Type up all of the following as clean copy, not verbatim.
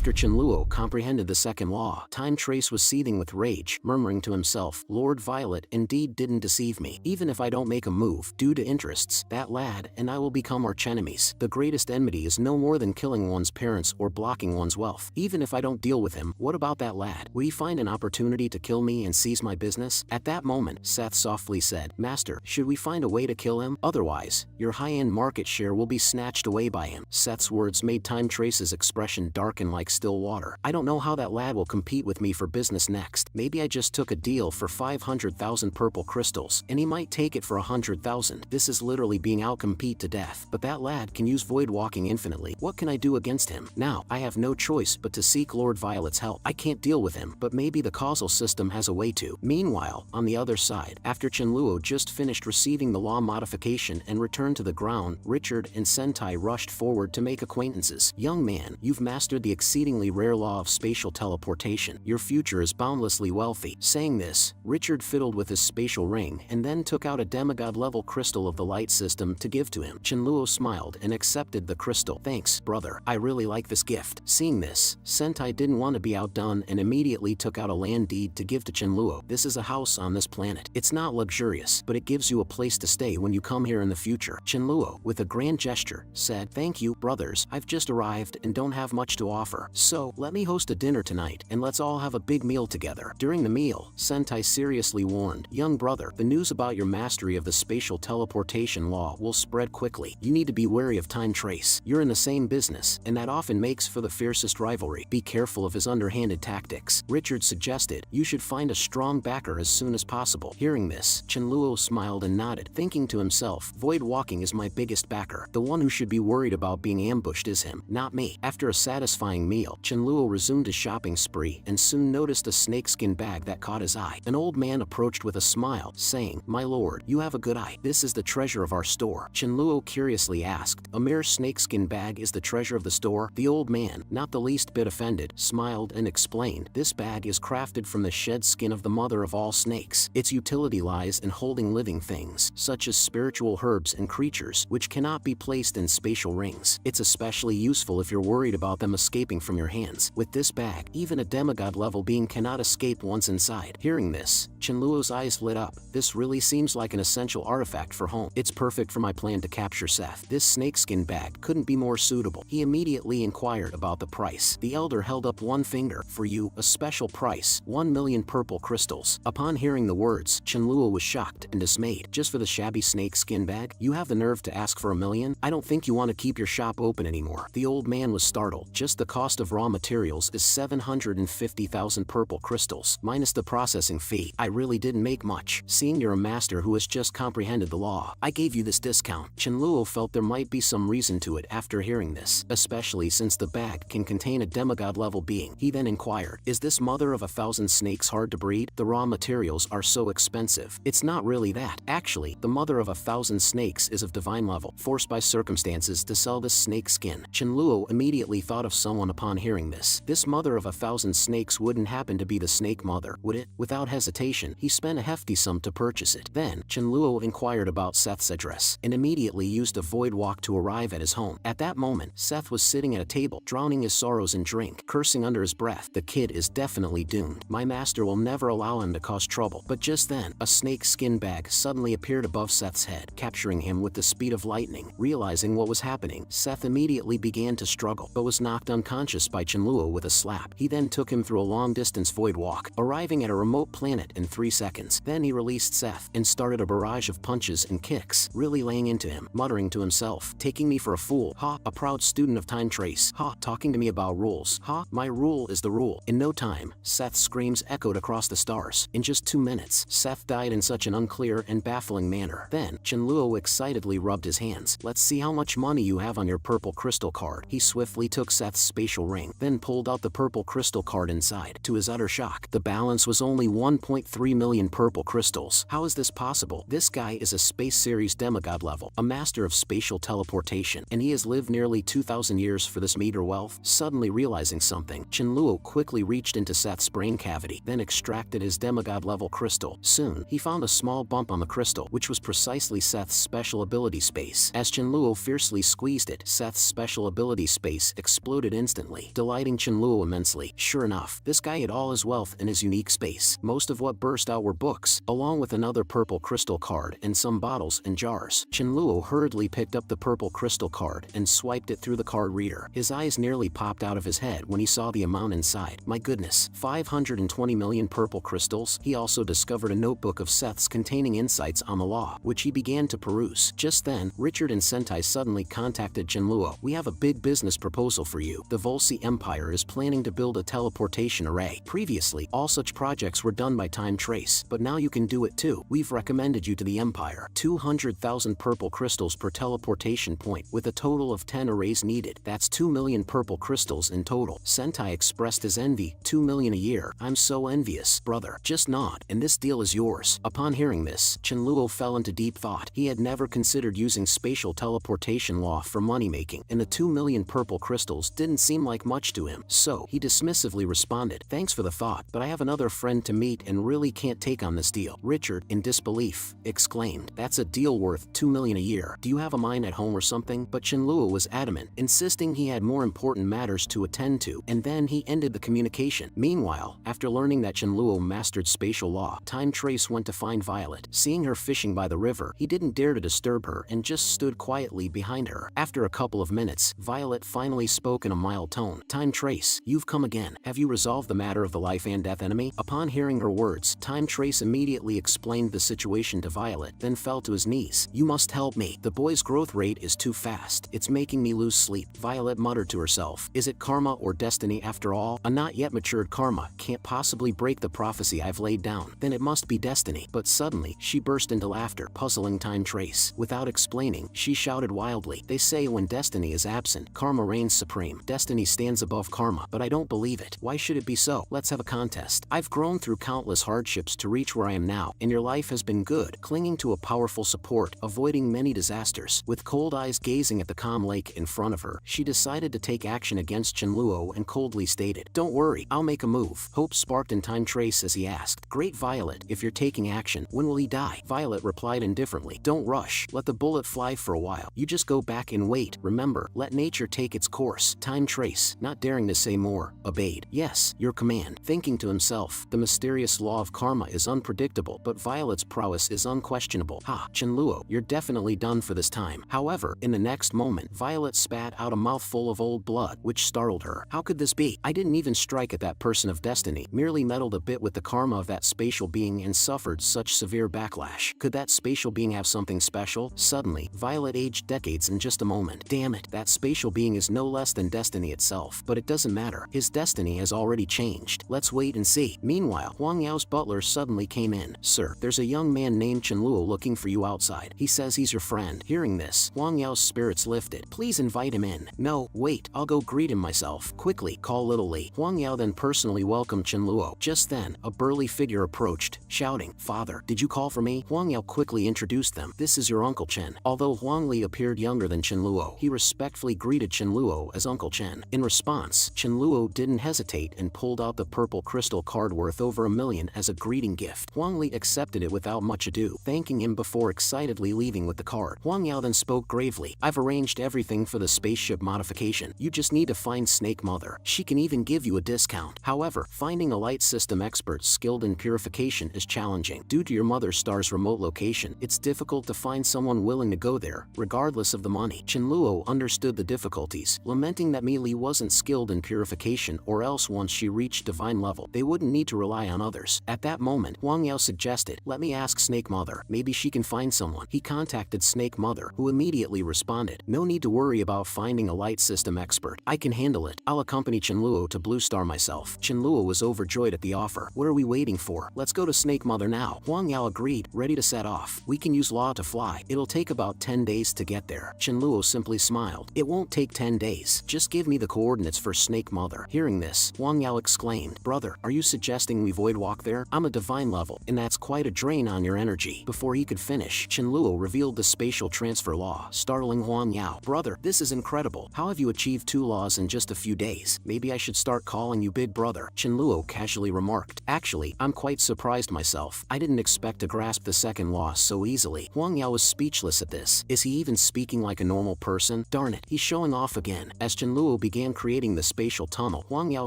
After Chenluo comprehended the second law, Time Trace was seething with rage, murmuring to himself, Lord Violet indeed didn't deceive me. Even if I don't make a move, due to interests, that lad and I will become archenemies. The greatest enmity is no more than killing one's parents or blocking one's wealth. Even if I don't deal with him, what about that lad? Will he find an opportunity to kill me and seize my business? At that moment, Seth softly said, Master, should we find a way to kill him? Otherwise, your high-end market share will be snatched away by him. Seth's words made Time Trace's expression darken like still water. I don't know how that lad will compete with me for business next. Maybe I just took a deal for 500,000 purple crystals, and he might take it for 100,000. This is literally being outcompete to death. But that lad can use void walking infinitely. What can I do against him? Now, I have no choice but to seek Lord Violet's help. I can't deal with him, but maybe the causal system has a way to. Meanwhile, on the other side, after Chenluo just finished receiving the law modification and returned to the ground, Richard and Sentai rushed forward to make acquaintances. Young man, you've mastered the exceedingly rare law of spatial teleportation. Your future is boundlessly wealthy. Saying this, Richard fiddled with his spatial ring and then took out a demigod-level crystal of the light system to give to him. Chenluo smiled and accepted the crystal. Thanks, brother. I really like this gift. Seeing this, Sentai didn't want to be outdone and immediately took out a land deed to give to Chenluo. This is a house on this planet. It's not luxurious, but it gives you a place to stay when you come here in the future. Chenluo, with a grand gesture, said, Thank you, brothers. I've just arrived and don't have much to offer. So, let me host a dinner tonight and let's all have a big meal together. During the meal, Sentai seriously warned, Young brother, the news about your mastery of the spatial teleportation law will spread quickly. You need to be wary of Time Trace. You're in the same business, and that often makes for the fiercest rivalry. Be careful of his underhanded tactics. Richard suggested, you should find a strong backer as soon as possible. Hearing this, Chenluo smiled and nodded, thinking to himself, Void walking is my biggest backer. The one who should be worried about being ambushed is him, not me. After a satisfying meal, Chenluo resumed his shopping spree and soon noticed a snakeskin bag that caught his eye. An old man approached with a smile, saying, My lord, you have a good eye. This is the treasure of our store. Chenluo curiously asked, A mere snakeskin bag is the treasure of the store? The old man, not the least bit offended, smiled and explained, This bag is crafted from the shed skin of the mother of all snakes. Its utility lies in holding living things, such as spiritual herbs and creatures, which cannot be placed in spatial rings. It's especially useful if you're worried about them escaping from your hands. With this bag, even a demigod-level being cannot escape once inside. Hearing this, Chenluo's eyes lit up. This really seems like an essential artifact for home. It's perfect for my plan to capture Seth. This snakeskin bag couldn't be more suitable. He immediately inquired about the price. The elder held up one finger. For you, a special price, 1 million purple crystals. Upon hearing the words, Chenluo was shocked and dismayed. Just for the shabby snakeskin bag? You have the nerve to ask for 1 million? I don't think you want to keep your shop open anymore. The old man was startled. Just the cost of raw materials is 750,000 purple crystals, minus the processing fee. I really didn't make much. Seeing you're a master who has just comprehended the law, I gave you this discount. Chenluo felt there might be some reason to it after hearing this, especially since the bag can contain a demigod-level being. He then inquired, Is this mother of 1,000 snakes hard to breed? The raw materials are so expensive. It's not really that. Actually, the mother of 1,000 snakes is of divine level, forced by circumstances to sell this snake skin. Chenluo immediately thought of someone upon hearing this. This mother of 1,000 snakes wouldn't happen to be the snake mother, would it? Without hesitation, he spent a hefty sum to purchase it. Then, Chenluo inquired about Seth's address, and immediately used a void walk to arrive at his home. At that moment, Seth was sitting at a table, drowning his sorrows in drink, cursing under his breath. The kid is definitely doomed. My master will never allow him to cause trouble. But just then, a snake skin bag suddenly appeared above Seth's head, capturing him with the speed of lightning. Realizing what was happening, Seth immediately began to struggle, but was knocked unconscious by Chenluo with a slap. He then took him through a long-distance void walk, arriving at a remote planet in 3 seconds. Then he released Seth and started a barrage of punches and kicks, really laying into him, muttering to himself, Taking me for a fool, ha, a proud student of Time Trace, ha, talking to me about rules, ha, my rule is the rule. In no time, Seth's screams echoed across the stars. In just 2 minutes, Seth died in such an unclear and baffling manner. Then, Chenluo excitedly rubbed his hands. Let's see how much money you have on your purple crystal card. He swiftly took Seth's spatial ring, then pulled out the purple crystal card inside. To his utter shock, the balance was only 1.3 million purple crystals. How is this possible? This guy is a space series demigod level, a master of spatial teleportation, and he has lived nearly 2,000 years for this meager wealth. Suddenly realizing something, Chenluo quickly reached into Seth's brain cavity, then extracted his demigod level crystal. Soon, he found a small bump on the crystal, which was precisely Seth's special ability space. As Chenluo fiercely squeezed it, Seth's special ability space exploded instantly. instantly, delighting Chenluo immensely. Sure enough, this guy had all his wealth in his unique space. Most of what burst out were books, along with another purple crystal card and some bottles and jars. Chenluo hurriedly picked up the purple crystal card and swiped it through the card reader. His eyes nearly popped out of his head when he saw the amount inside. My goodness, 520 million purple crystals. He also discovered a notebook of Seth's containing insights on the law, which he began to peruse. Just then, Richard and Sentai suddenly contacted Chenluo. We have a big business proposal for you. The Volsi Empire is planning to build a teleportation array. Previously, all such projects were done by Time Trace, but now you can do it too. We've recommended you to the Empire. 200,000 purple crystals per teleportation point, with a total of 10 arrays needed. That's 2 million purple crystals in total. Sentai expressed his envy. 2 million a year. I'm so envious, brother. Just nod, and this deal is yours. Upon hearing this, Chenluo fell into deep thought. He had never considered using spatial teleportation law for money-making, and the 2 million purple crystals didn't seem like much to him. So, he dismissively responded, thanks for the thought, but I have another friend to meet and really can't take on this deal. Richard, in disbelief, exclaimed, that's a deal worth 2 million a year. Do you have a mine at home or something? But Chenluo was adamant, insisting he had more important matters to attend to, and then he ended the communication. Meanwhile, after learning that Chenluo mastered spatial law, Time Trace went to find Violet. Seeing her fishing by the river, he didn't dare to disturb her and just stood quietly behind her. After a couple of minutes, Violet finally spoke in a mild tone. Time Trace, you've come again. Have you resolved the matter of the life and death enemy? Upon hearing her words, Time Trace immediately explained the situation to Violet, then fell to his knees. You must help me. The boy's growth rate is too fast. It's making me lose sleep. Violet muttered to herself. Is it karma or destiny after all? A not yet matured karma can't possibly break the prophecy I've laid down. Then it must be destiny. But suddenly, she burst into laughter, puzzling Time Trace. Without explaining, she shouted wildly. They say when destiny is absent, karma reigns supreme. Destiny stands above karma, but I don't believe it. Why should it be so? Let's have a contest. I've grown through countless hardships to reach where I am now, and your life has been good, clinging to a powerful support, avoiding many disasters. With cold eyes gazing at the calm lake in front of her, she decided to take action against Chenluo and coldly stated, don't worry, I'll make a move. Hope sparked in Time Trace as he asked, Great Violet, if you're taking action, when will he die? Violet replied indifferently, don't rush, let the bullet fly for a while. You just go back and wait. Remember, let nature take its course. Time Trace, not daring to say more, obeyed. Yes, your command. Thinking to himself, the mysterious law of karma is unpredictable, but Violet's prowess is unquestionable. Ha, Chenluo, you're definitely done for this time. However, in the next moment, Violet spat out a mouthful of old blood, which startled her. How could this be? I didn't even strike at that person of destiny, merely meddled a bit with the karma of that spatial being and suffered such severe backlash. Could that spatial being have something special? Suddenly, Violet aged decades in just a moment. Damn it, that spatial being is no less than destiny itself. But it doesn't matter. His destiny has already changed. Let's wait and see. Meanwhile, Huang Yao's butler suddenly came in. Sir, there's a young man named Chenluo looking for you outside. He says he's your friend. Hearing this, Huang Yao's spirits lifted. Please invite him in. No, wait, I'll go greet him myself. Quickly, call Little Li. Huang Yao then personally welcomed Chenluo. Just then, a burly figure approached, shouting, Father, did you call for me? Huang Yao quickly introduced them. This is your Uncle Chen. Although Huang Li appeared younger than Chenluo, he respectfully greeted Chenluo as Uncle Chen. In response, Chenluo didn't hesitate and pulled out the purple crystal card worth over 1 million as a greeting gift. Huang Li accepted it without much ado, thanking him before excitedly leaving with the card. Huang Yao then spoke gravely. I've arranged everything for the spaceship modification. You just need to find Snake Mother. She can even give you a discount. However, finding a light system expert skilled in purification is challenging. Due to your mother star's remote location, it's difficult to find someone willing to go there, regardless of the money. Chenluo understood the difficulties, lamenting that Mi Li wasn't skilled in purification, or else once she reached divine level, they wouldn't need to rely on others. At that moment, Huang Yao suggested, let me ask Snake Mother. Maybe she can find someone. He contacted Snake Mother, who immediately responded, no need to worry about finding a light system expert. I can handle it. I'll accompany Chenluo to Blue Star myself. Chenluo was overjoyed at the offer. What are we waiting for? Let's go to Snake Mother now. Huang Yao agreed, ready to set off. We can use law to fly. It'll take about 10 days to get there. Chenluo simply smiled. It won't take 10 days. Just give me the coordinates for Snake Mother. Hearing this, Huang Yao exclaimed, Brother, are you suggesting we void walk there? I'm a divine level, and that's quite a drain on your energy. Before he could finish, Chenluo revealed the spatial transfer law, startling Huang Yao. Brother, this is incredible. How have you achieved 2 laws in just a few days? Maybe I should start calling you Big Brother. Chenluo casually remarked. Actually, I'm quite surprised myself. I didn't expect to grasp the second law so easily. Huang Yao was speechless at this. Is he even speaking like a normal person? Darn it, he's showing off again. As Chenluo began began creating the spatial tunnel. Huang Yao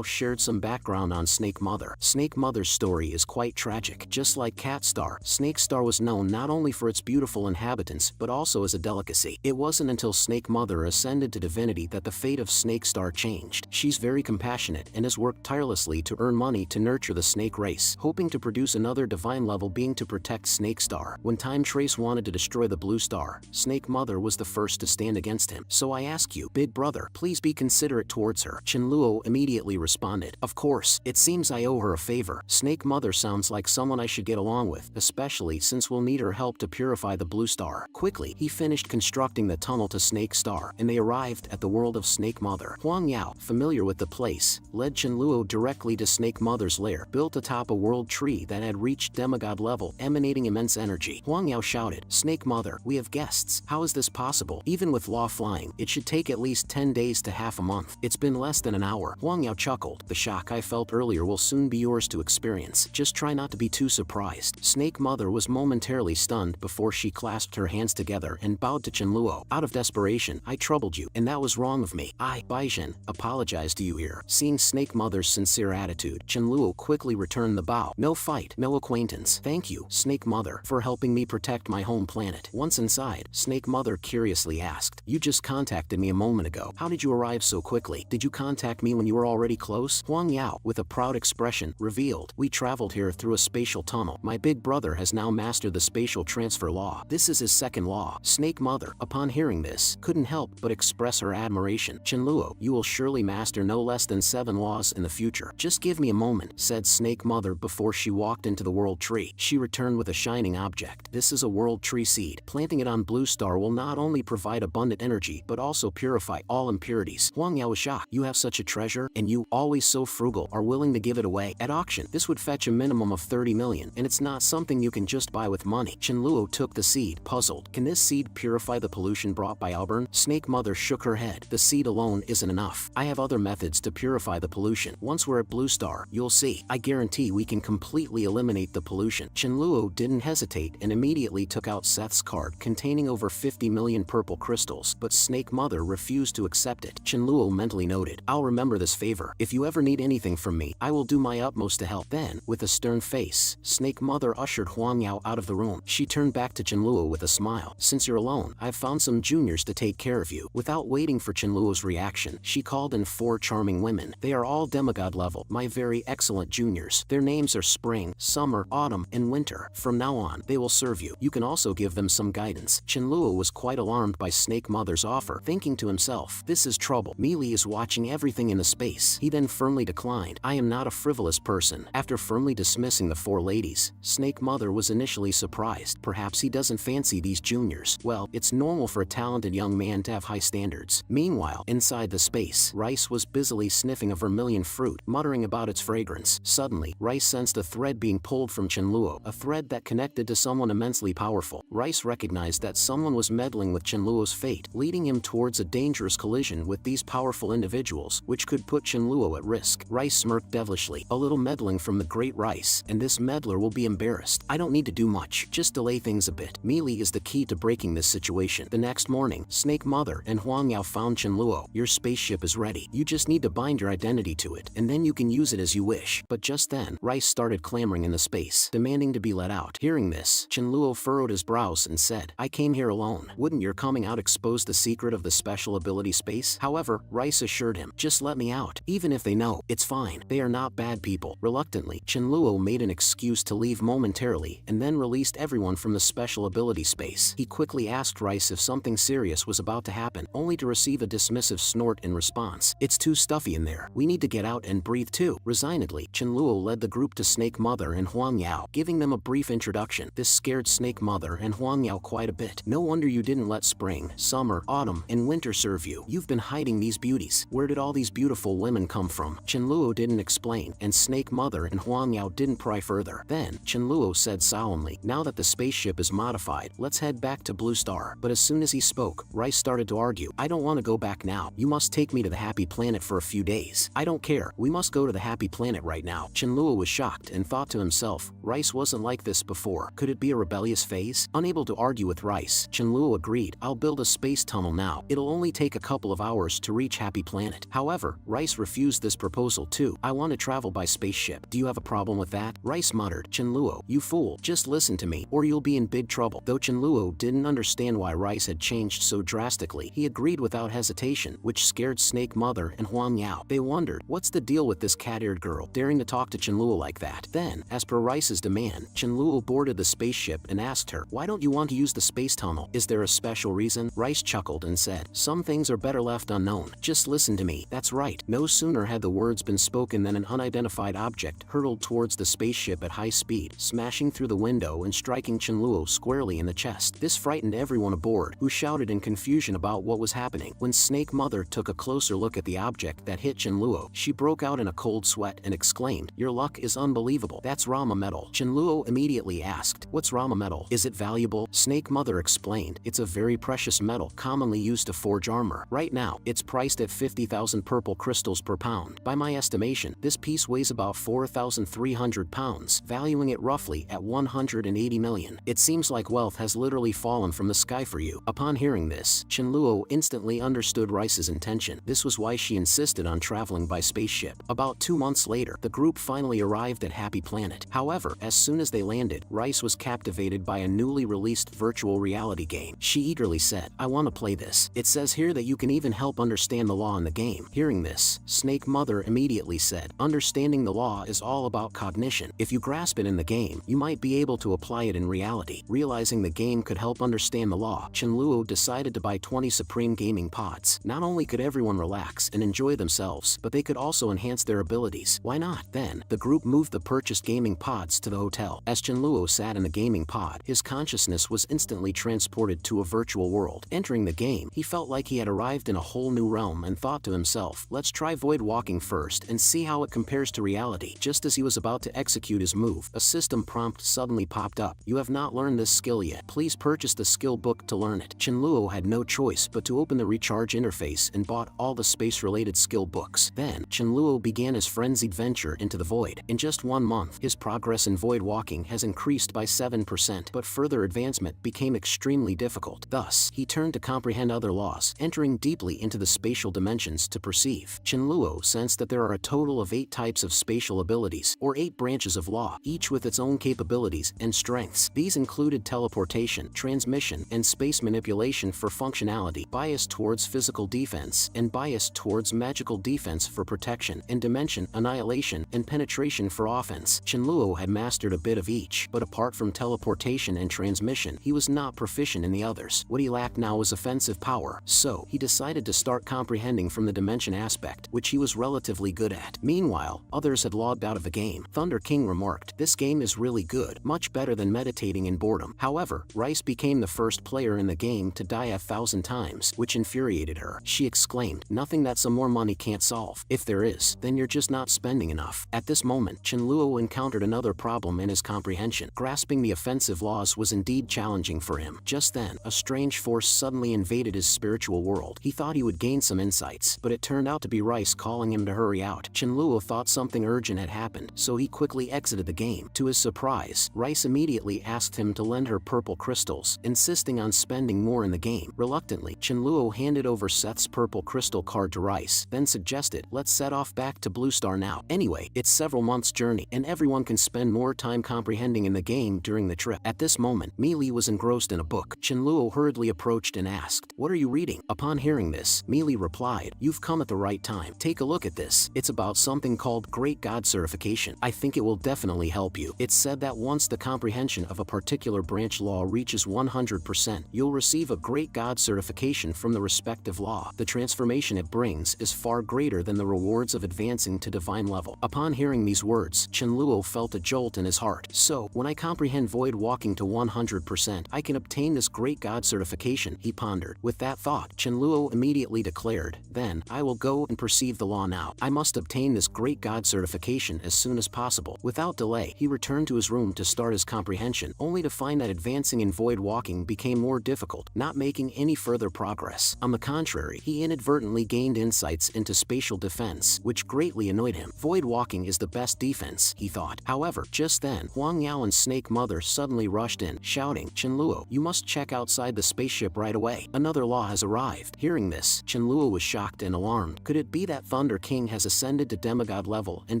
shared some background on Snake Mother. Snake Mother's story is quite tragic. Just like Cat Star, Snake Star was known not only for its beautiful inhabitants but also as a delicacy. It wasn't until Snake Mother ascended to divinity that the fate of Snake Star changed. She's very compassionate and has worked tirelessly to earn money to nurture the snake race, hoping to produce another divine-level being to protect Snake Star. When Time Trace wanted to destroy the Blue Star, Snake Mother was the first to stand against him. So I ask you, Big Brother, please be considerate towards her. Chenluo immediately responded, of course, it seems I owe her a favor. Snake Mother sounds like someone I should get along with, especially since we'll need her help to purify the Blue Star. Quickly, he finished constructing the tunnel to Snake Star, and they arrived at the world of Snake Mother. Huang Yao, familiar with the place, led Chenluo directly to Snake Mother's lair, built atop a world tree that had reached demigod level, emanating immense energy. Huang Yao shouted, Snake Mother, we have guests. How is this possible? Even with law flying, it should take at least 10 days to half a month. It's been less than an hour. Huang Yao chuckled. The shock I felt earlier will soon be yours to experience. Just try not to be too surprised. Snake Mother was momentarily stunned before she clasped her hands together and bowed to Chenluo. Out of desperation, I troubled you, and that was wrong of me. I, Baizhen, apologize to you here. Seeing Snake Mother's sincere attitude, Chenluo quickly returned the bow. No fight, no acquaintance. Thank you, Snake Mother, for helping me protect my home planet. Once inside, Snake Mother curiously asked, you just contacted me a moment ago. How did you arrive so quickly? Did you contact me when you were already close? Huang Yao, with a proud expression, revealed, we traveled here through a spatial tunnel. My big brother has now mastered the spatial transfer law. This is his second law. Snake Mother, upon hearing this, couldn't help but express her admiration. Chenluo, you will surely master no less than 7 laws in the future. Just give me a moment, said Snake Mother before she walked into the world tree. She returned with a shining object. This is a world tree seed. Planting it on Blue Star will not only provide abundant energy but also purify all impurities. Huang Yao was shocked. You have such a treasure, and you, always so frugal, are willing to give it away at auction. This would fetch a minimum of 30 million, and it's not something you can just buy with money. Chenluo took the seed, puzzled. Can this seed purify the pollution brought by Auburn? Snake Mother shook her head. The seed alone isn't enough. I have other methods to purify the pollution. Once we're at Blue Star, you'll see. I guarantee we can completely eliminate the pollution. Chenluo didn't hesitate and immediately took out Seth's card containing over 50 million purple crystals, but Snake Mother refused to accept it. Chenluo mentally noted, I'll remember this favor. If you ever need anything from me, I will do my utmost to help. Then, with a stern face, Snake Mother ushered Huang Yao out of the room. She turned back to Chenluo with a smile. Since you're alone, I've found some juniors to take care of you. Without waiting for Chenluo's reaction, she called in 4 charming women. They are all demigod level, my very excellent juniors. Their names are Spring, Summer, Autumn, and Winter. From now on, they will serve you. You can also give them some guidance. Chenluo was quite alarmed by Snake Mother's offer, thinking to himself, this is trouble. Meili is watching everything in the space. He then firmly declined. I am not a frivolous person. After firmly dismissing the 4 ladies, Snake Mother was initially surprised. Perhaps he doesn't fancy these juniors. Well, it's normal for a talented young man to have high standards. Meanwhile, inside the space, Rice was busily sniffing a vermilion fruit, muttering about its fragrance. Suddenly, Rice sensed a thread being pulled from Chenluo, a thread that connected to someone immensely powerful. Rice recognized that someone was meddling with Chenluo's fate, leading him towards a dangerous collision with these powerful individuals, which could put Chenluo at risk. Rice smirked devilishly. A little meddling from the great Rice, and this meddler will be embarrassed. I don't need to do much, just delay things a bit. Meili is the key to breaking this situation. The next morning, Snake Mother and Huang Yao found Chenluo. Your spaceship is ready. You just need to bind your identity to it, and then you can use it as you wish. But just then, Rice started clamoring in the space, demanding to be let out. Hearing this, Chenluo furrowed his brows and said, I came here alone. Wouldn't your coming out expose the secret of the special ability space? However, Rice assured him, just let me out. Even if they know, it's fine. They are not bad people. Reluctantly, Chenluo made an excuse to leave momentarily and then released everyone from the special ability space. He quickly asked Rice if something serious was about to happen, only to receive a dismissive snort in response. It's too stuffy in there. We need to get out and breathe too. Resignedly, Chenluo led the group to Snake Mother and Huang Yao, giving them a brief introduction. This scared Snake Mother and Huang Yao quite a bit. No wonder you didn't let Spring, Summer, Autumn, and Winter serve you. You've been hiding these beauties. Where did all these beautiful women come from? Chenluo didn't explain, and Snake Mother and Huang Yao didn't pry further. Then, Chenluo said solemnly, now that the spaceship is modified, let's head back to Blue Star. But as soon as he spoke, Rice started to argue. I don't want to go back now. You must take me to the Happy Planet for a few days. I don't care. We must go to the Happy Planet right now. Chenluo was shocked and thought to himself, Rice wasn't like this before. Could it be a rebellious phase? Unable to argue with Rice, Chenluo agreed. I'll build a space tunnel now. It'll only take a couple of hours to reach Happy Planet. However, Rice refused this proposal too. I want to travel by spaceship. Do you have a problem with that? Rice muttered. Chenluo, you fool, just listen to me, or you'll be in big trouble. Though Chenluo didn't understand why Rice had changed so drastically, he agreed without hesitation, which scared Snake Mother and Huang Yao. They wondered, what's the deal with this cat-eared girl daring to talk to Chenluo like that? Then, as per Rice's demand, Chenluo boarded the spaceship and asked her, why don't you want to use the space tunnel? Is there a special reason? Rice chuckled and said, some things are better left unknown. Just listen to me. That's right. No sooner had the words been spoken than an unidentified object hurtled towards the spaceship at high speed, smashing through the window and striking Chenluo squarely in the chest. This frightened everyone aboard, who shouted in confusion about what was happening. When Snake Mother took a closer look at the object that hit Chenluo, she broke out in a cold sweat and exclaimed, your luck is unbelievable. That's Rama metal. Chenluo immediately asked, what's Rama metal? Is it valuable? Snake Mother explained, it's a very precious metal commonly used to forge armor. Right now, it's priced at 50,000 purple crystals per pound. By my estimation, this piece weighs about 4,300 pounds, valuing it roughly at 180 million. It seems like wealth has literally fallen from the sky for you. Upon hearing this, Chenluo instantly understood Rice's intention. This was why she insisted on traveling by spaceship. About 2 months later, the group finally arrived at Happy Planet. However, as soon as they landed, Rice was captivated by a newly released virtual reality game. She eagerly said, I want to play this. It says here that you can even help understand the law in the game. Hearing this, Snake Mother immediately said, understanding the law is all about cognition. If you grasp it in the game, you might be able to apply it in reality. Realizing the game could help understand the law, Chenluo decided to buy 20 Supreme Gaming Pods. Not only could everyone relax and enjoy themselves, but they could also enhance their abilities. Why not? Then, the group moved the purchased gaming pods to the hotel. As Chenluo sat in the gaming pod, his consciousness was instantly transported to a virtual world. Entering the game, he felt like he had arrived in a whole new realm and thought to himself, let's try void walking first and see how it compares to reality. Just as he was about to execute his move, a system prompt suddenly popped up. You have not learned this skill yet. Please purchase the skill book to learn it. Chenluo had no choice but to open the recharge interface and bought all the space-related skill books. Then, Chenluo began his frenzied venture into the void. In just 1 month, his progress in void walking has increased by 7%, but further advancement became extremely difficult. Thus, he turned to comprehend other laws, entering deeply into the spatial dimensions to perceive. Chenluo sensed that there are a total of 8 types of spatial abilities, or 8 branches of law, each with its own capabilities and strengths. These included teleportation, transmission, and space manipulation for functionality, bias towards physical defense, and bias towards magical defense for protection, and dimension, annihilation, and penetration for offense. Chenluo had mastered a bit of each, but apart from teleportation and transmission, he was not proficient in the others. What he lacked now was offensive power, so he decided to start comprehending from the dimension aspect, which he was relatively good at. Meanwhile, others had logged out of the game. Thunder King remarked, this game is really good, much better than meditating in boredom. However, Rice became the first player in the game to die 1,000 times, which infuriated her. She exclaimed, nothing that some more money can't solve. If there is, then you're just not spending enough. At this moment, Chenluo encountered another problem in his comprehension. Grasping the offensive laws was indeed challenging for him. Just then, a strange force suddenly invaded his spiritual world. He thought he would gain some insights, but it turned out to be Rice calling him to hurry out. Chenluo thought something urgent had happened, so he quickly exited the game. To his surprise, Rice immediately asked him to lend her purple crystals, insisting on spending more in the game. Reluctantly, Chenluo handed over Seth's purple crystal card to Rice, then suggested, let's set off back to Blue Star now. Anyway, it's several months' journey, and everyone can spend more time comprehending in the game during the trip. At this moment, Meili was engrossed in a book. Chenluo hurriedly approached and asked, what are you reading? Upon hearing this, Meili replied, you've come at the right time. Take a look at this. It's about something called Great God Certification. I think it will definitely help you. It's said that once the comprehension of a particular branch law reaches 100%, you'll receive a Great God Certification from the respective law. The transformation it brings is far greater than the rewards of advancing to divine level. Upon hearing these words, Chenluo felt a jolt in his heart. So, when I comprehend void walking to 100%, I can obtain this Great God Certification, he pondered. With that thought, Chenluo immediately declared, then, I will go and perceive the law now. I must obtain this Great God Certification as soon as possible. Without delay, he returned to his room to start his comprehension, only to find that advancing in void walking became more difficult, not making any further progress. On the contrary, he inadvertently gained insights into spatial defense, which greatly annoyed him. Void walking is the best defense, he thought. However, just then, Huang Yao and Snake Mother suddenly rushed in, shouting, Chenluo, you must check outside the spaceship right away. Another law has arrived. Hearing this, Chenluo was shocked and alarmed. Could it be that Thunder King has ascended to demigod level and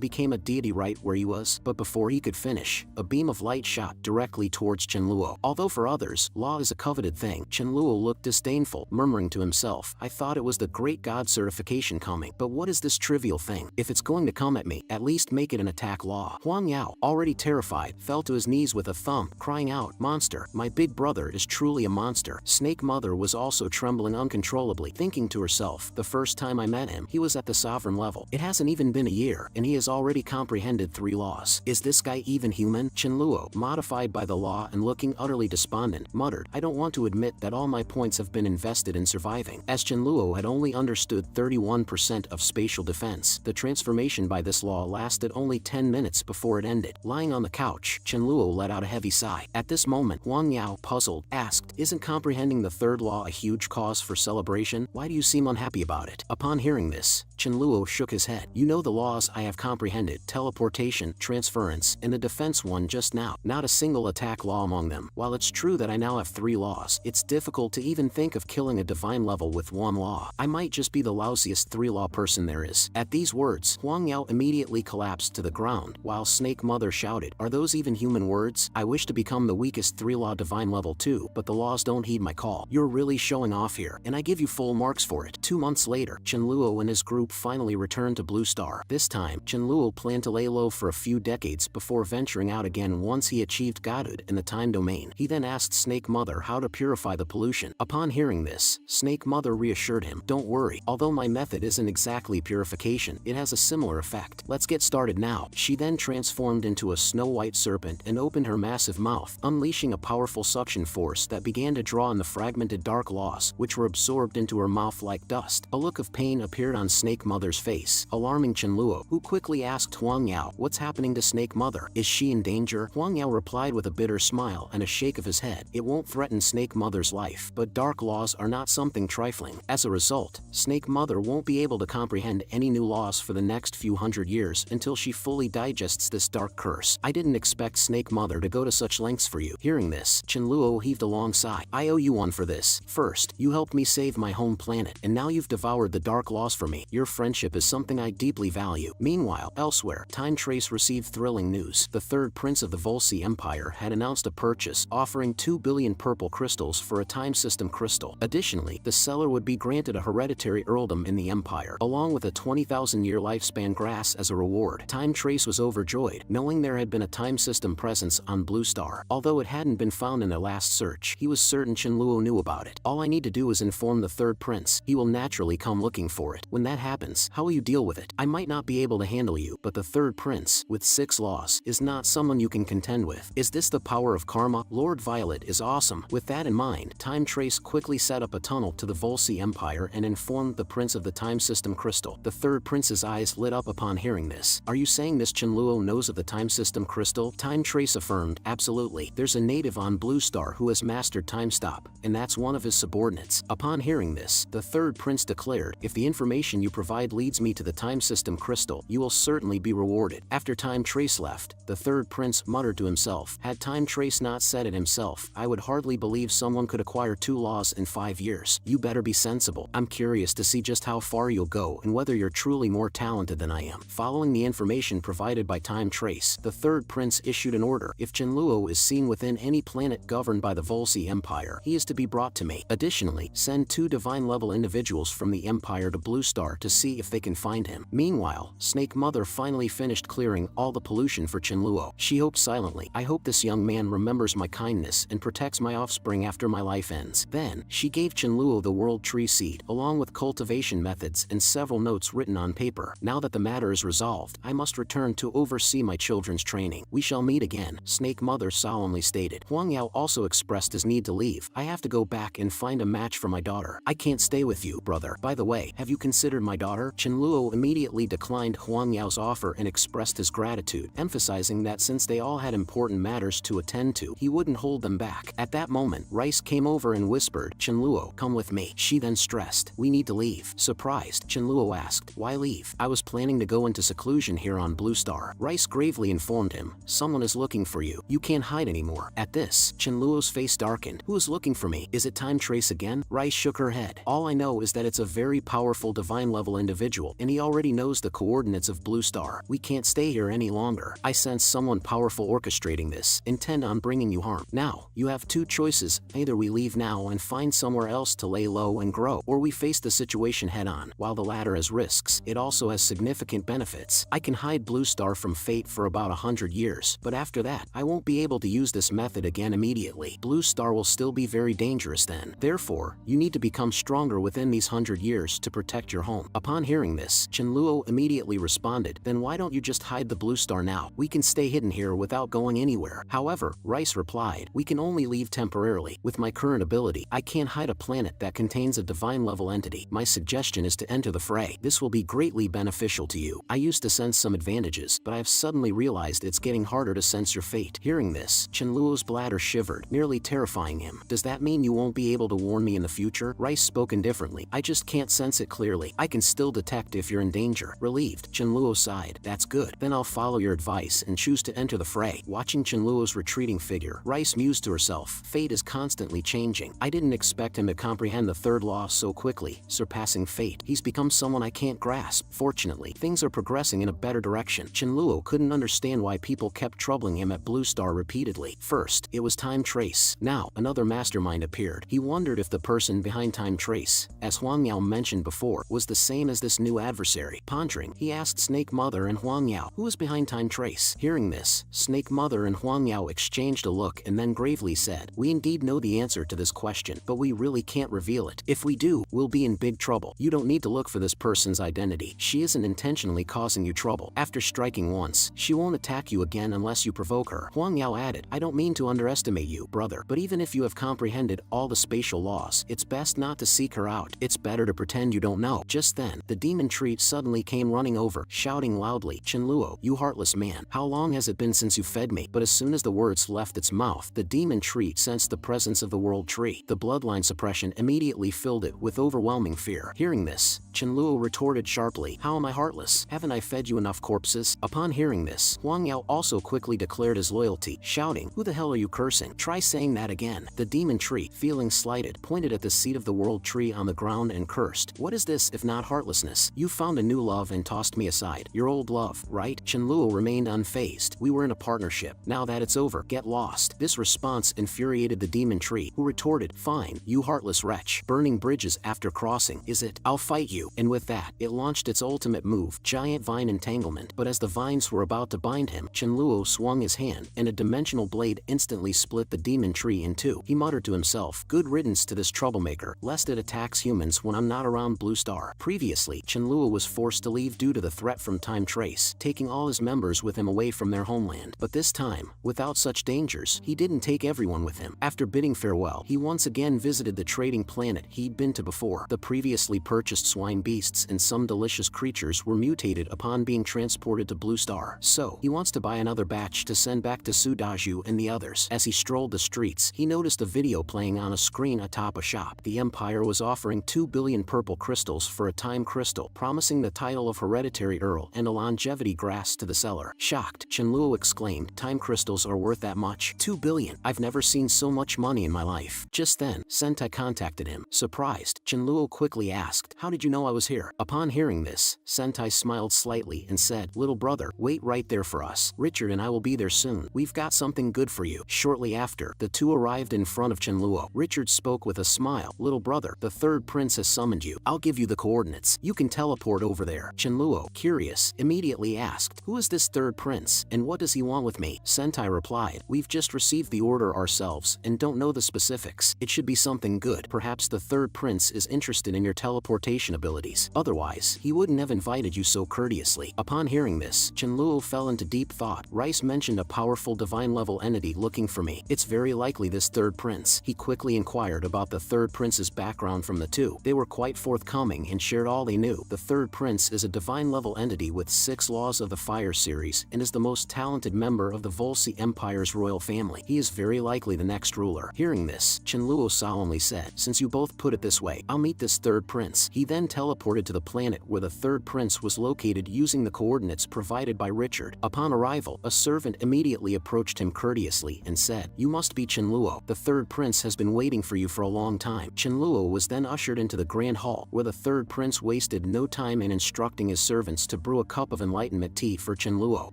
became a deity right where he was? But before he could finish, a beam of light shot directly towards Chenluo. Although for others, law is a coveted thing, Chenluo looked disdainful, murmuring to himself, I thought it was the great god certification coming, but what is this trivial thing? If it's going to come at me, at least make it an attack law. Huang Yao, already terrified, fell to his knees with a thump, crying out, monster, my big brother is truly a monster. Snake Mother was also trembling uncontrollably, thinking to herself, the first time I met him, he was at the sovereign level. It hasn't even been a year, and he has already comprehended 3 laws. Is this guy even human? Chenluo, modified by the law and looking utterly despondent, muttered, I don't want to admit that all my points have been invested in surviving. As Chenluo had only understood 31% of spatial defense, the transformation by this law lasted only 10 minutes before it ended. Lying on the couch, Chenluo let out a heavy sigh. At this moment, Huang Yao, puzzled, asked, isn't comprehending the 3rd law a huge cause for celebration? Why do you seem unhappy about it? Upon hearing this, Chenluo shook his head. You know the laws I have comprehended, teleportation, transference, and the defense one just now. Not a single attack law among them. While it's true that I now have 3 laws, it's difficult to even think of killing a divine level with 1 law. I might just be the lousiest 3-law person there is. At these words, Huang Yao immediately collapsed to the ground, while Snake Mother shouted, are those even human words? I wish to become the weakest 3-law divine level too, but the laws don't heed my call. You're really showing off here, and I give you full marks for it. 2 months later, Chenluo and his group finally returned to Blue Star. This time, Chenluo planned to lay low for a few decades before venturing out again once he achieved godhood in the time domain. He then asked Snake Mother how to purify the pollution. Upon hearing this, Snake Mother reassured him, don't worry, although my method isn't exactly purification, it has a similar effect. Let's get started now. She then transformed into a snow-white serpent and opened her massive mouth, unleashing a powerful suction force that began to draw in the fragmented dark laws, which were absorbed into her mouth like dust. A look of pain appeared on Snake Mother's face, alarming Chenluo, who quickly asked Huang Yao, what's happening to Snake Mother? Is she in danger? Huang Yao replied with a bitter smile and a shake of his head, it won't threaten Snake Mother's life, but dark laws are not something trifling. As a result, Snake Mother won't be able to comprehend any new laws for the next few hundred years until she fully digests this dark curse. I didn't expect Snake Mother to go to such lengths for you. Hearing this, Chenluo heaved a long sigh. I owe you one for this. First, you helped me save my home planet, and now you've devoured the dark laws for me. Your friendship is something I deeply value. Meanwhile, elsewhere, Time Trace received thrilling news. The 3rd Prince of the Volsci Empire had announced a purchase, offering 2 billion purple crystals for a time system crystal. Additionally, the seller would be granted a hereditary earldom in the empire, along with a 20,000-year lifespan grass as a reward. Time Trace was overjoyed, knowing there had been a time system presence on Blue Star. Although it hadn't been found in their last search, he was certain Chenluo knew about it. All I need to do is inform the 3rd Prince. He will naturally come looking for it. When that happens, how will you deal with it? I might not be able to handle you, but the 3rd Prince, with 6 laws, is not someone you can contend with. Is this the power of karma? Lord Violet is awesome. With that in mind, Time Trace quickly set up a tunnel to the Volsci Empire and informed the Prince of the Time System Crystal. The 3rd Prince's eyes lit up upon hearing this. Are you saying this Chenluo knows of the Time System Crystal? Time Trace affirmed, absolutely. There's a native on Blue Star who has mastered time stop, and that's one of his subordinates. Upon hearing this, the 3rd Prince declared, if the information you provide leads me to the Time System Crystal, you will certainly be rewarded. After Time Trace left, the 3rd Prince muttered to himself, had Time Trace not said it himself, I would hardly believe someone could acquire 2 laws in 5 years. You better be sensible. I'm curious to see just how far you'll go and whether you're truly more talented than I am. Following the information provided by Time Trace, the 3rd Prince issued an order. If Chenluo is seen within any planet governed by the Volsci Empire, he is to be brought to me. Additionally, send 2 divine-level individuals from the Empire to Blue Star to see if they can find him. Meanwhile, Snake Mother finally finished clearing all the pollution for Chenluo. She hoped silently, I hope this young man remembers my kindness and protects my offspring after my life ends. Then, she gave Chenluo the World Tree Seed, along with cultivation methods and several notes written on paper. Now that the matter is resolved, I must return to oversee my children's training. We shall meet again, Snake Mother solemnly stated. Huang Yao also expressed his need to leave. I have to go back and find a match for my daughter. I can't stay with you, brother. By the way, have you considered my daughter? Chenluo immediately declined Huang Yao's offer and expressed his gratitude, emphasizing that since they all had important matters to attend to, he wouldn't hold them back. At that moment, Rice came over and whispered, Chenluo, come with me. She then stressed, we need to leave. Surprised, Chenluo asked, why leave? I was planning to go into seclusion here on Blue Star. Rice gravely informed him, someone is looking for you. You can't hide anymore. At this, Chenluo's face darkened. Who is looking for me? Is it Time Trace again? Rice shook her head. All I know is that it's a very powerful divine-level individual, and he already knows the coordinates of Blue Star. We can't stay here any longer. I sense someone powerful orchestrating this, intent on bringing you harm. Now, you have two choices. Either we leave now and find somewhere else to lay low and grow, or we face the situation head-on. While the latter has risks, it also has significant benefits. I can hide Blue Star from fate for about 100 years, but after that, I won't be able to use this method again immediately. Blue Star will still be very dangerous then. Therefore, you need to become stronger within these 100 years to protect your home. Upon hearing this, Chenluo immediately responded, then why don't you just hide the Blue Star now? We can stay hidden here without going anywhere. However, Rice replied, we can only leave temporarily. With my current ability, I can't hide a planet that contains a divine-level entity. My suggestion is to enter the fray. This will be greatly beneficial to you. I used to sense some advantages, but I've suddenly realized it's getting harder to sense your fate. Hearing this, Chenluo's bladder shivered, nearly terrifying him. Does that mean you won't be able to warn me in the future? Rice spoke indifferently. I just can't sense it clearly. I can still detect if you're in danger. Relieved, Chenluo sighed. That's good. Then I'll follow your advice and choose to enter the fray. Watching Chenluo's retreating figure, Rice mused to herself. Fate is constantly changing. I didn't expect him to comprehend the third law so quickly, surpassing fate. He's become someone I can't grasp. Fortunately, things are progressing in a better direction. Chenluo couldn't understand why people kept troubling him at Blue Star repeatedly. First, it was Time Trace. Now, another mastermind appeared. He wondered if the person behind Time Trace, as Huang Yao mentioned before, was the same as this new adversary. Pondering, he asked Snake Mother and Huang Yao, who was behind Time Trace? Hearing this, Snake Mother and Huang Yao exchanged a look and then gravely said, we indeed know the answer to this question, but we really can't reveal it. If we do, we'll be in big trouble. You don't need to look for this person's identity. She isn't intentionally causing you trouble. After striking once, she won't attack you again unless you provoke her. Huang Yao added, I don't mean to underestimate you, brother, but even if you have comprehended all the spatial laws, it's best not to seek her out. It's better to pretend you don't know. Just then, the demon tree suddenly came running over, shouting loudly, Chenluo, you heartless man, how long has it been since you fed me? But as soon as the words left its mouth, the demon tree sensed the presence of the world tree. The bloodline suppression immediately filled it with overwhelming fear. Hearing this, Chenluo retorted sharply, how am I heartless? Haven't I fed you enough corpses? Upon hearing this, Huang Yao also quickly declared his loyalty, shouting, who the hell are you cursing? Try saying that again. The demon tree, feeling slighted, pointed at the seat of the world tree on the ground and cursed, what is this if not heartlessness? You found a new love and tossed me aside. Your old love, right? Chenluo remained unfazed. We were in a partnership. Now that it's over, get lost. This response infuriated the demon tree, who retorted, fine, you heartless wretch. Burning bridges after crossing, is it? I'll fight you. And with that, it launched its ultimate move, giant vine entanglement. But as the vines were about to bind him, Chenluo swung his hand, and a dimensional blade instantly split the demon tree in two. He muttered to himself, good riddance to this troublemaker, lest it attacks humans when I'm not around Blue Star. Previously, Chenluo was forced to leave due to the threat from Time Trace, taking all his members with him away from their homeland. But this time, without such dangers, he didn't take everyone with him. After bidding farewell, he once again visited the trading planet he'd been to before. The previously purchased swine beasts and some delicious creatures were mutated upon being transported to Blue Star. So, he wants to buy another batch to send back to Sudaju and the others. As he strolled the streets, he noticed a video playing on a screen atop a shop. The Empire was offering 2 billion purple crystals for a time crystal, promising the title of hereditary Earl and a longevity grass to the seller. Shocked, Chenluo exclaimed, time crystals are worth that much? 2 billion? I've never seen so much money in my life. Just then, Sentai contacted him. Surprised, Chenluo quickly asked, how did you know I was here? Upon hearing this, Sentai smiled slightly and said, little brother, wait right there for us. Richard and I will be there soon. We've got something good for you. Shortly after, the two arrived in front of Chenluo. Richard spoke with a smile. Little brother, the third prince has summoned you. I'll give you the coordinates. You can teleport over there. Chenluo, curious, immediately asked, who is this third prince, and what does he want with me? Sentai replied, we've just received the order ourselves and don't know the specifics. It should be something good. Perhaps the third prince is interested in your teleportation abilities. Otherwise, he wouldn't have invited you so courteously. Upon hearing this, Chenluo fell into deep thought. Rice mentioned a powerful divine-level entity looking for me. It's very likely this third prince. He quickly inquired about the third prince's background from the two. They were quite forthcoming and shared all they knew. The third prince is a divine-level entity with 6 laws of the Fire series and is the most talented member of the Volsi Empire's royal family. He is very likely the next ruler. Hearing this, Chenluo solemnly said, since you both put it this way, I'll meet this third prince. He then teleported to the planet where the third prince was located using the coordinates provided by Richard. Upon arrival, a servant immediately approached him courteously and said, you must be Chenluo. The third prince has been waiting for you for a long time. Chenluo was then ushered into the grand hall, where the third prince wasted no time in instructing his servants to brew a cup of enlightenment tea for Chenluo.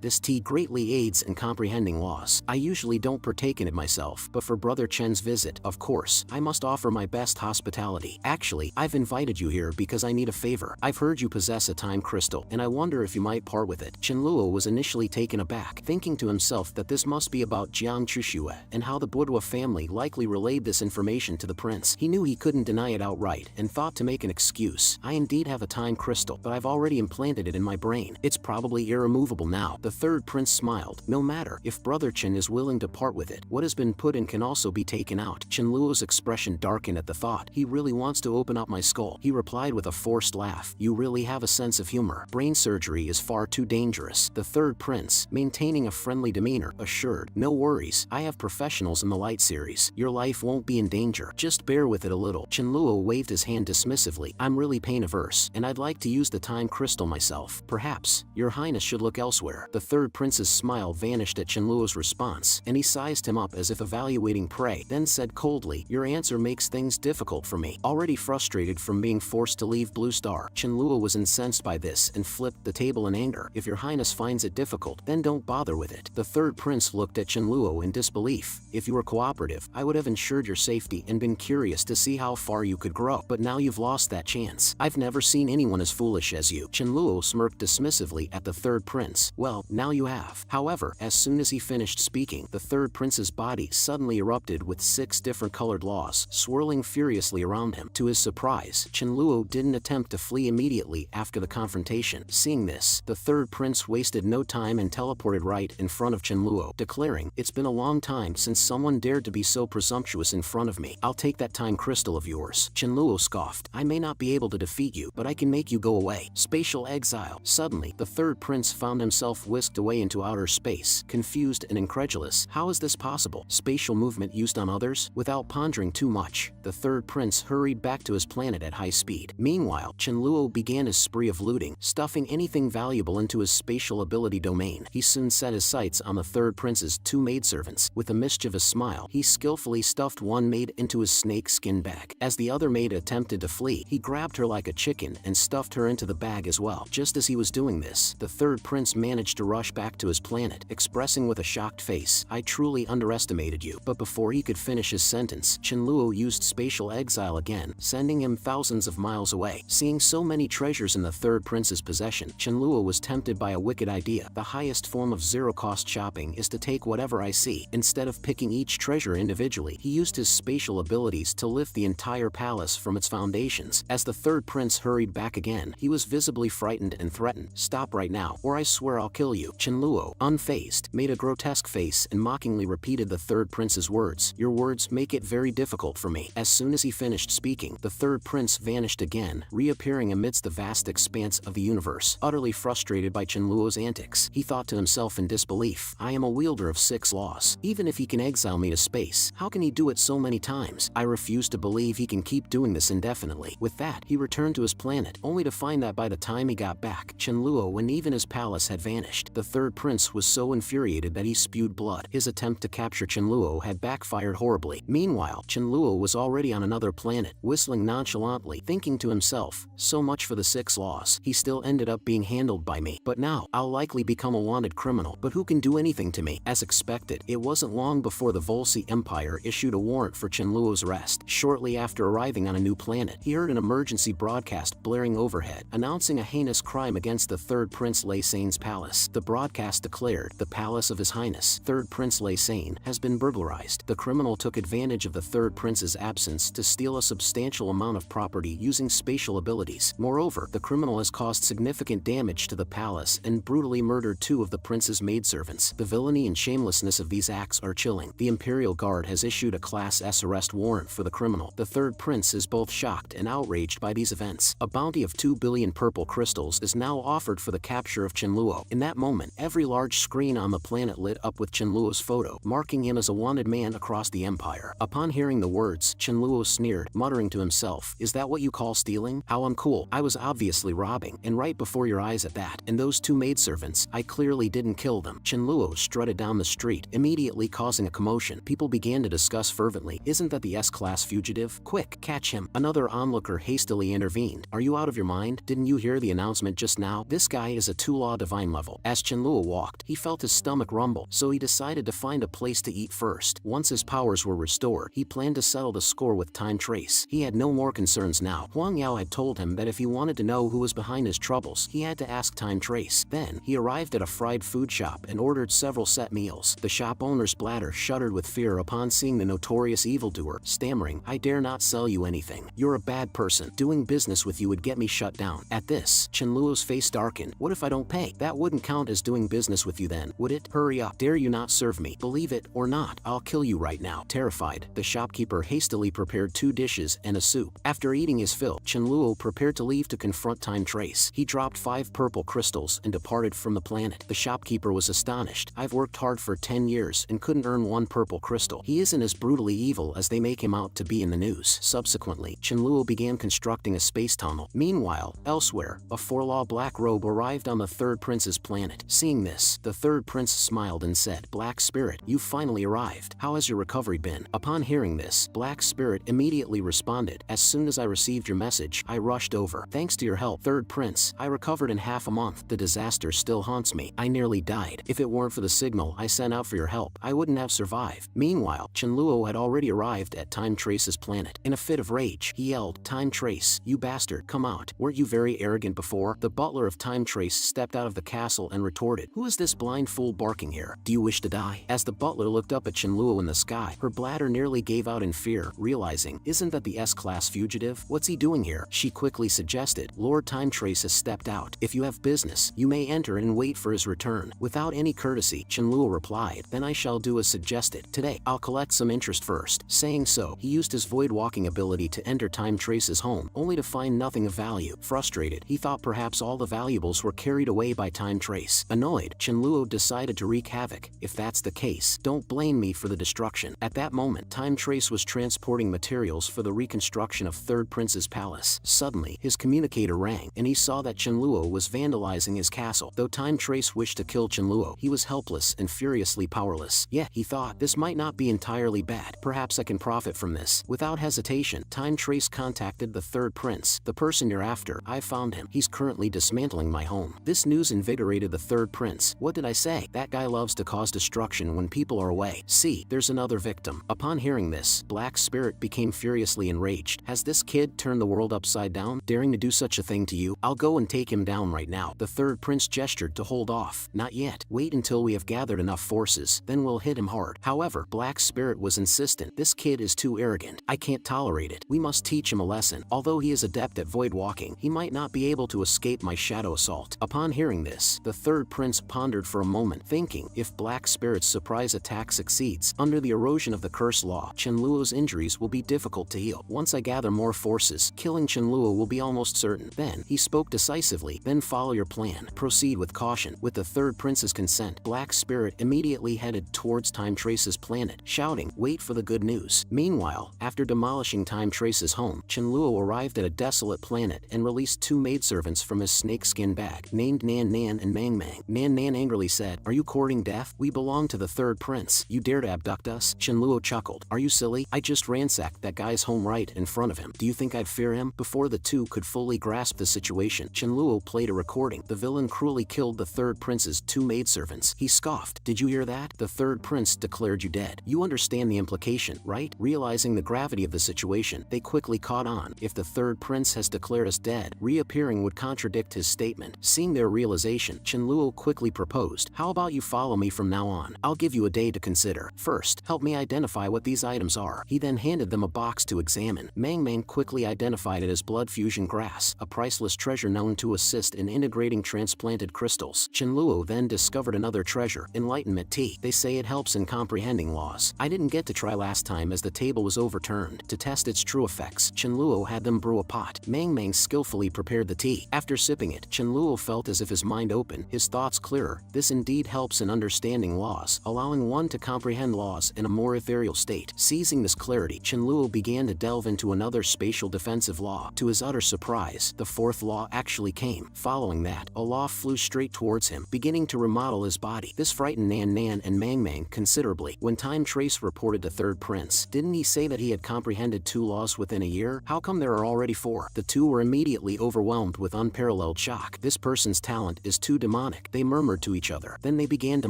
This tea greatly aids in comprehending laws. I usually don't partake in it myself, but for Brother Chen's visit, of course, I must offer my best hospitality. Actually, I've invited you here because I need a favor. I've heard you possess a time crystal, and I wonder if you might part with it. Chenluo was initially taken aback, thinking to himself that this must be about Jiang Chuxue and how the Boudoir family likely relayed this information to the prince. He knew he couldn't deny it outright and thought to make an excuse. I indeed have a time crystal, but I've already implanted it in my brain. It's probably irremovable now. The third prince smiled. No matter, if Brother Chen is willing to part with it, what has been put in can also be taken out. Chenluo's expression darkened at the thought. He really wants to open up my skull. He replied with a forced laugh. You really have a sense of humor. Brain surgery is far too dangerous. The third prince, maintaining a friendly demeanor, assured. No worries, I have professionals in the light series. Your life won't be in danger. Just bear with it a little. Chenluo waved his hand dismissively. I'm really pain averse, and I'd like to use the time crystal myself. Perhaps, your highness should look elsewhere. The third prince's smile vanished at Chenluo's response, and he sized him up as if evaluating prey, then said coldly, your answer makes things difficult for me. Already frustrated from being forced to leave Blue Star, Chenluo was incensed by this and flipped the table in anger. If your highness finds it difficult, then don't bother with it. The third prince looked at Chenluo in disbelief. If you were cooperative, I would have ensured your safety and been curious to see how far you could grow. But now you've lost that chance. I've never seen anyone as foolish as you. Chenluo smirked dismissively at the third prince. Well, now you have. However, as soon as he finished speaking, the third prince's body suddenly erupted with 6 different colored laws, swirling furiously around him. To his surprise, Chenluo didn't attempt to flee immediately after the confrontation. Seeing this, the third prince wasted no time and teleported right in front of Chenluo, declaring, it's been a long time since someone dared to be so presumptuous in front of me. I'll take that time crystal of yours. Chenluo scoffed. I may not be able to defeat you, but I can make you go away. Spatial exile. Suddenly, the third prince found himself whisked away into outer space, confused and incredulous. How is this possible? Spatial movement used on others? Without pondering too much, the third prince hurried back to his planet at high speed. Meanwhile, Chenluo began his spree of looting, stuffing anything valuable into his spatial ability domain. He soon set his sights on the third prince's 2 maidservants. With a mischievous smile, he skillfully stuffed one maid into his snake skin bag. As the other maid attempted to flee, he grabbed her like a chicken and stuffed her into the bag as well. Just as he was doing this, the third prince managed to rush back to his planet, expressing with a shocked face, I truly underestimated you. But before he could finish his sentence, Chenluo used spatial exile again, sending him thousands of miles away. Seeing so many treasures in the third prince's possession, Chenluo was tempted by a wicked idea. The highest form of zero-cost shopping is to take whatever I see. Instead of picking each treasure individually, he used his spatial abilities to lift the entire palace from its foundations. As the third prince hurried back again, he was visibly frightened and threatened. Stop right now, or I swear I'll kill you. Chenluo, unfazed, made a grotesque face and mockingly repeated the third prince's words. Your words make it very difficult for me. As soon as he finished speaking, the third prince vanished again, reappearing amidst the vast expanse of the universe. Utterly frustrated by Chenluo's antics, he thought to himself in disbelief, I am a wielder of 6 laws. Even if he can exile me to space, how can he do it so many times? I refuse to believe he can keep doing this indefinitely. With that, he returned to his planet, only to find that by the time he got back, Chenluo and even his palace had vanished. The third prince was so infuriated that he spewed blood. His attempt to capture Chenluo had backfired horribly. Meanwhile, Chenluo was already on another planet, whistling nonchalantly, thinking to himself, so much for the 6 laws. He still ended up being handled by me. But now, I'll likely become a wanted criminal. But who can do anything to me? As expected, it wasn't long before the Volsi Empire issued a warrant for Chenluo's arrest. Shortly after arriving on a new planet, he heard an emergency broadcast blaring overhead, announcing a heinous crime against the third Prince Lei Sane's palace. The broadcast declared, the palace of His Highness, Third Prince Lei Sane, has been burglarized. The criminal took advantage of the third prince's absence to steal a substantial amount of property using spatial abilities. Moreover, the criminal has caused significant damage to the palace and brutally murdered 2 of the prince's maidservants. The villainy and shamelessness of these acts are chilling. The Imperial Guard has issued a Class S arrest warrant for the criminal. The third prince is both shocked and outraged by these events. A bounty of 2 billion purple crystals is now offered for the capture of Chenluo. In that moment, every large screen on the planet lit up with Chenluo's photo, marking him as a wanted man across the empire. Upon hearing the words, Chenluo sneered, muttering to himself, is that what you call stealing? How uncool. I was obviously robbing, and right before your eyes at that. And those 2 maidservants, I clearly didn't kill them. Chenluo strutted down the street, immediately causing a commotion. People began to discuss fervently, isn't that the S-class fugitive? Quick, catch him. Another onlooker hastily intervened. Are you out of your mind? Didn't you hear the announcement just now? This guy is a two-law divine level. As Qianluo walked, he felt his stomach rumble, so he decided to find a place to eat first. Once his powers were restored, he planned to settle the score with Time Trace. He had no more concerns now. Huang Yao had told him that if he wanted to know who was behind his troubles, he had to ask Time Trace. Then, he arrived at a fried food shop and ordered several set meals. The shop owner's bladder shuddered with fear upon seeing the notorious evildoer, stammering, I dare not sell you anything. You're a bad person. Doing business with you would get me shut down. At this, Qianluo's face darkened. What if I don't pay? That wouldn't count as doing business with you then, would it? Hurry up. Dare you not serve me? Believe it or not, I'll kill you right now. Terrified, the shopkeeper hastily prepared 2 dishes and a soup. After eating his fill, Qianluo prepared to leave to confront Time Trace. He dropped 5 purple crystals and departed from the planet. The shopkeeper was astonished. I've worked hard for 10 years and couldn't earn 1 purple crystal. He isn't as brutally evil as they make him out to be in the news. Subsequently, Qianluo began constructing a space tunnel. Meanwhile, elsewhere, a 4-law black robe arrived on the 3rd prince's planet. Seeing this, the 3rd prince smiled and said, Black Spirit, you finally arrived. How has your recovery been? Upon hearing this, Black Spirit immediately responded, as soon as I received your message, I rushed over. Thanks to your help, 3rd prince, I recovered in half a month. The disaster still haunts me. I nearly died. If it weren't for the signal I sent out for your help, I wouldn't have survived. Meanwhile, Qianluo had already arrived at Time Trace's planet. In a fit of rage, he yelled, Time Trace, you bastard, come out. Weren't you very arrogant before? The butler of Time Trace stepped out of the castle and retorted, Who is this blind fool barking here? Do you wish to die? As the butler looked up at Qianluo in the sky, her bladder nearly gave out in fear, realizing, isn't that the S-class fugitive? What's he doing here? She quickly suggested, Lord Time Trace has stepped out. If you have business, you may enter and wait for his return. Without any courtesy, Qianluo replied, Then I shall do as suggested. Today, I'll collect some interest first. Saying so, he used his void walking ability to enter Time Trace's home, only to find nothing of value. Frustrated, he thought perhaps all the valuables were carried away by Time Trace. Annoyed, Qianluo decided to wreak havoc. If that's the case, don't blame me for the destruction. At that moment, Time Trace was transporting materials for the reconstruction of 3rd Prince's palace. Suddenly, his communicator rang, and he saw that Qianluo was vandalizing his castle. Though Time Trace wished to kill Qianluo, he was helpless and furiously powerless. Yet, he thought, this might not be entirely bad. Perhaps I can profit from this. Without hesitation, Time Trace contacted the 3rd Prince. The person you're after, I found him. He's currently dismantling my home. This news invigorated the 3rd Prince. What did I say? That guy loves to cause destruction when people are away. See, there's another victim. Upon hearing this, Black Spirit became furiously enraged. Has this kid turned the world upside down, daring to do such a thing to you? I'll go and take him down right now. The 3rd Prince gestured to hold off. Not yet. Wait until we have gathered enough forces, then we'll hit him hard. However, Black Spirit was insistent. This kid is too arrogant. I can't tolerate it. We must teach him a lesson. Although he is adept at void walking, he might not be able to escape my shadow assault. Upon hearing this, the 3rd Prince pondered for a moment, thinking, if Black Spirit's surprise attack succeeds, under the erosion of the curse law, Qianluo's injuries will be difficult to heal. Once I gather more forces, killing Qianluo will be almost certain. Then, he spoke decisively, then follow your plan. Proceed with caution. With the 3rd Prince's consent, Black Spirit immediately headed towards Time Trace's planet, shouting, wait for the good news. Meanwhile, after demolishing Time Trace's home, Qianluo arrived at a desolate planet and released 2 maidservants from his snakeskin bag, named Nan Nan and Mang Mang. Nan Nan angrily said, Are you courting death? We belong to the 3rd Prince. You dare to abduct us? Qianluo chuckled. Are you silly? I just ransacked that guy's home right in front of him. Do you think I'd fear him? Before the two could fully grasp the situation, Qianluo played a recording. The villain cruelly killed the 3rd Prince's 2 maidservants. He scoffed. Did you hear that? The 3rd Prince declared you dead. You understand the implication, right? Realizing the gravity of the situation, they quickly caught on. If the 3rd Prince has declared us dead, reappearing would contradict his statement. Seeing their realization, Qianluo quickly proposed, How about you follow me from now on? I'll give you a day to consider. First, help me identify what these items are. He then handed them a box to examine. Mang Mang quickly identified it as blood fusion grass, a priceless treasure known to assist in integrating transplanted crystals. Qianluo then discovered another treasure, enlightenment tea. They say it helps in comprehending laws. I didn't get to try last time as the table was overturned. To test its true effects, Qianluo had them brew a pot. Mang Mang skillfully prepared the tea. After sipping it, Qianluo felt as if his mind opened, his thoughts clearer. This indeed helps in understanding laws, allowing one to comprehend laws in a more ethereal state. Seizing this clarity, Qianluo began to delve into another spatial defensive law. To his utter surprise, the 4th law actually came. Following that, a law flew straight towards him, beginning to remodel his body. This frightened Nan Nan and Mang Mang considerably. When Time Trace reported to 3rd Prince, didn't he say that he had comprehended 2 laws with within a year? How come there are already 4? The two were immediately overwhelmed with unparalleled shock. This person's talent is too demonic. They murmured to each other. Then they began to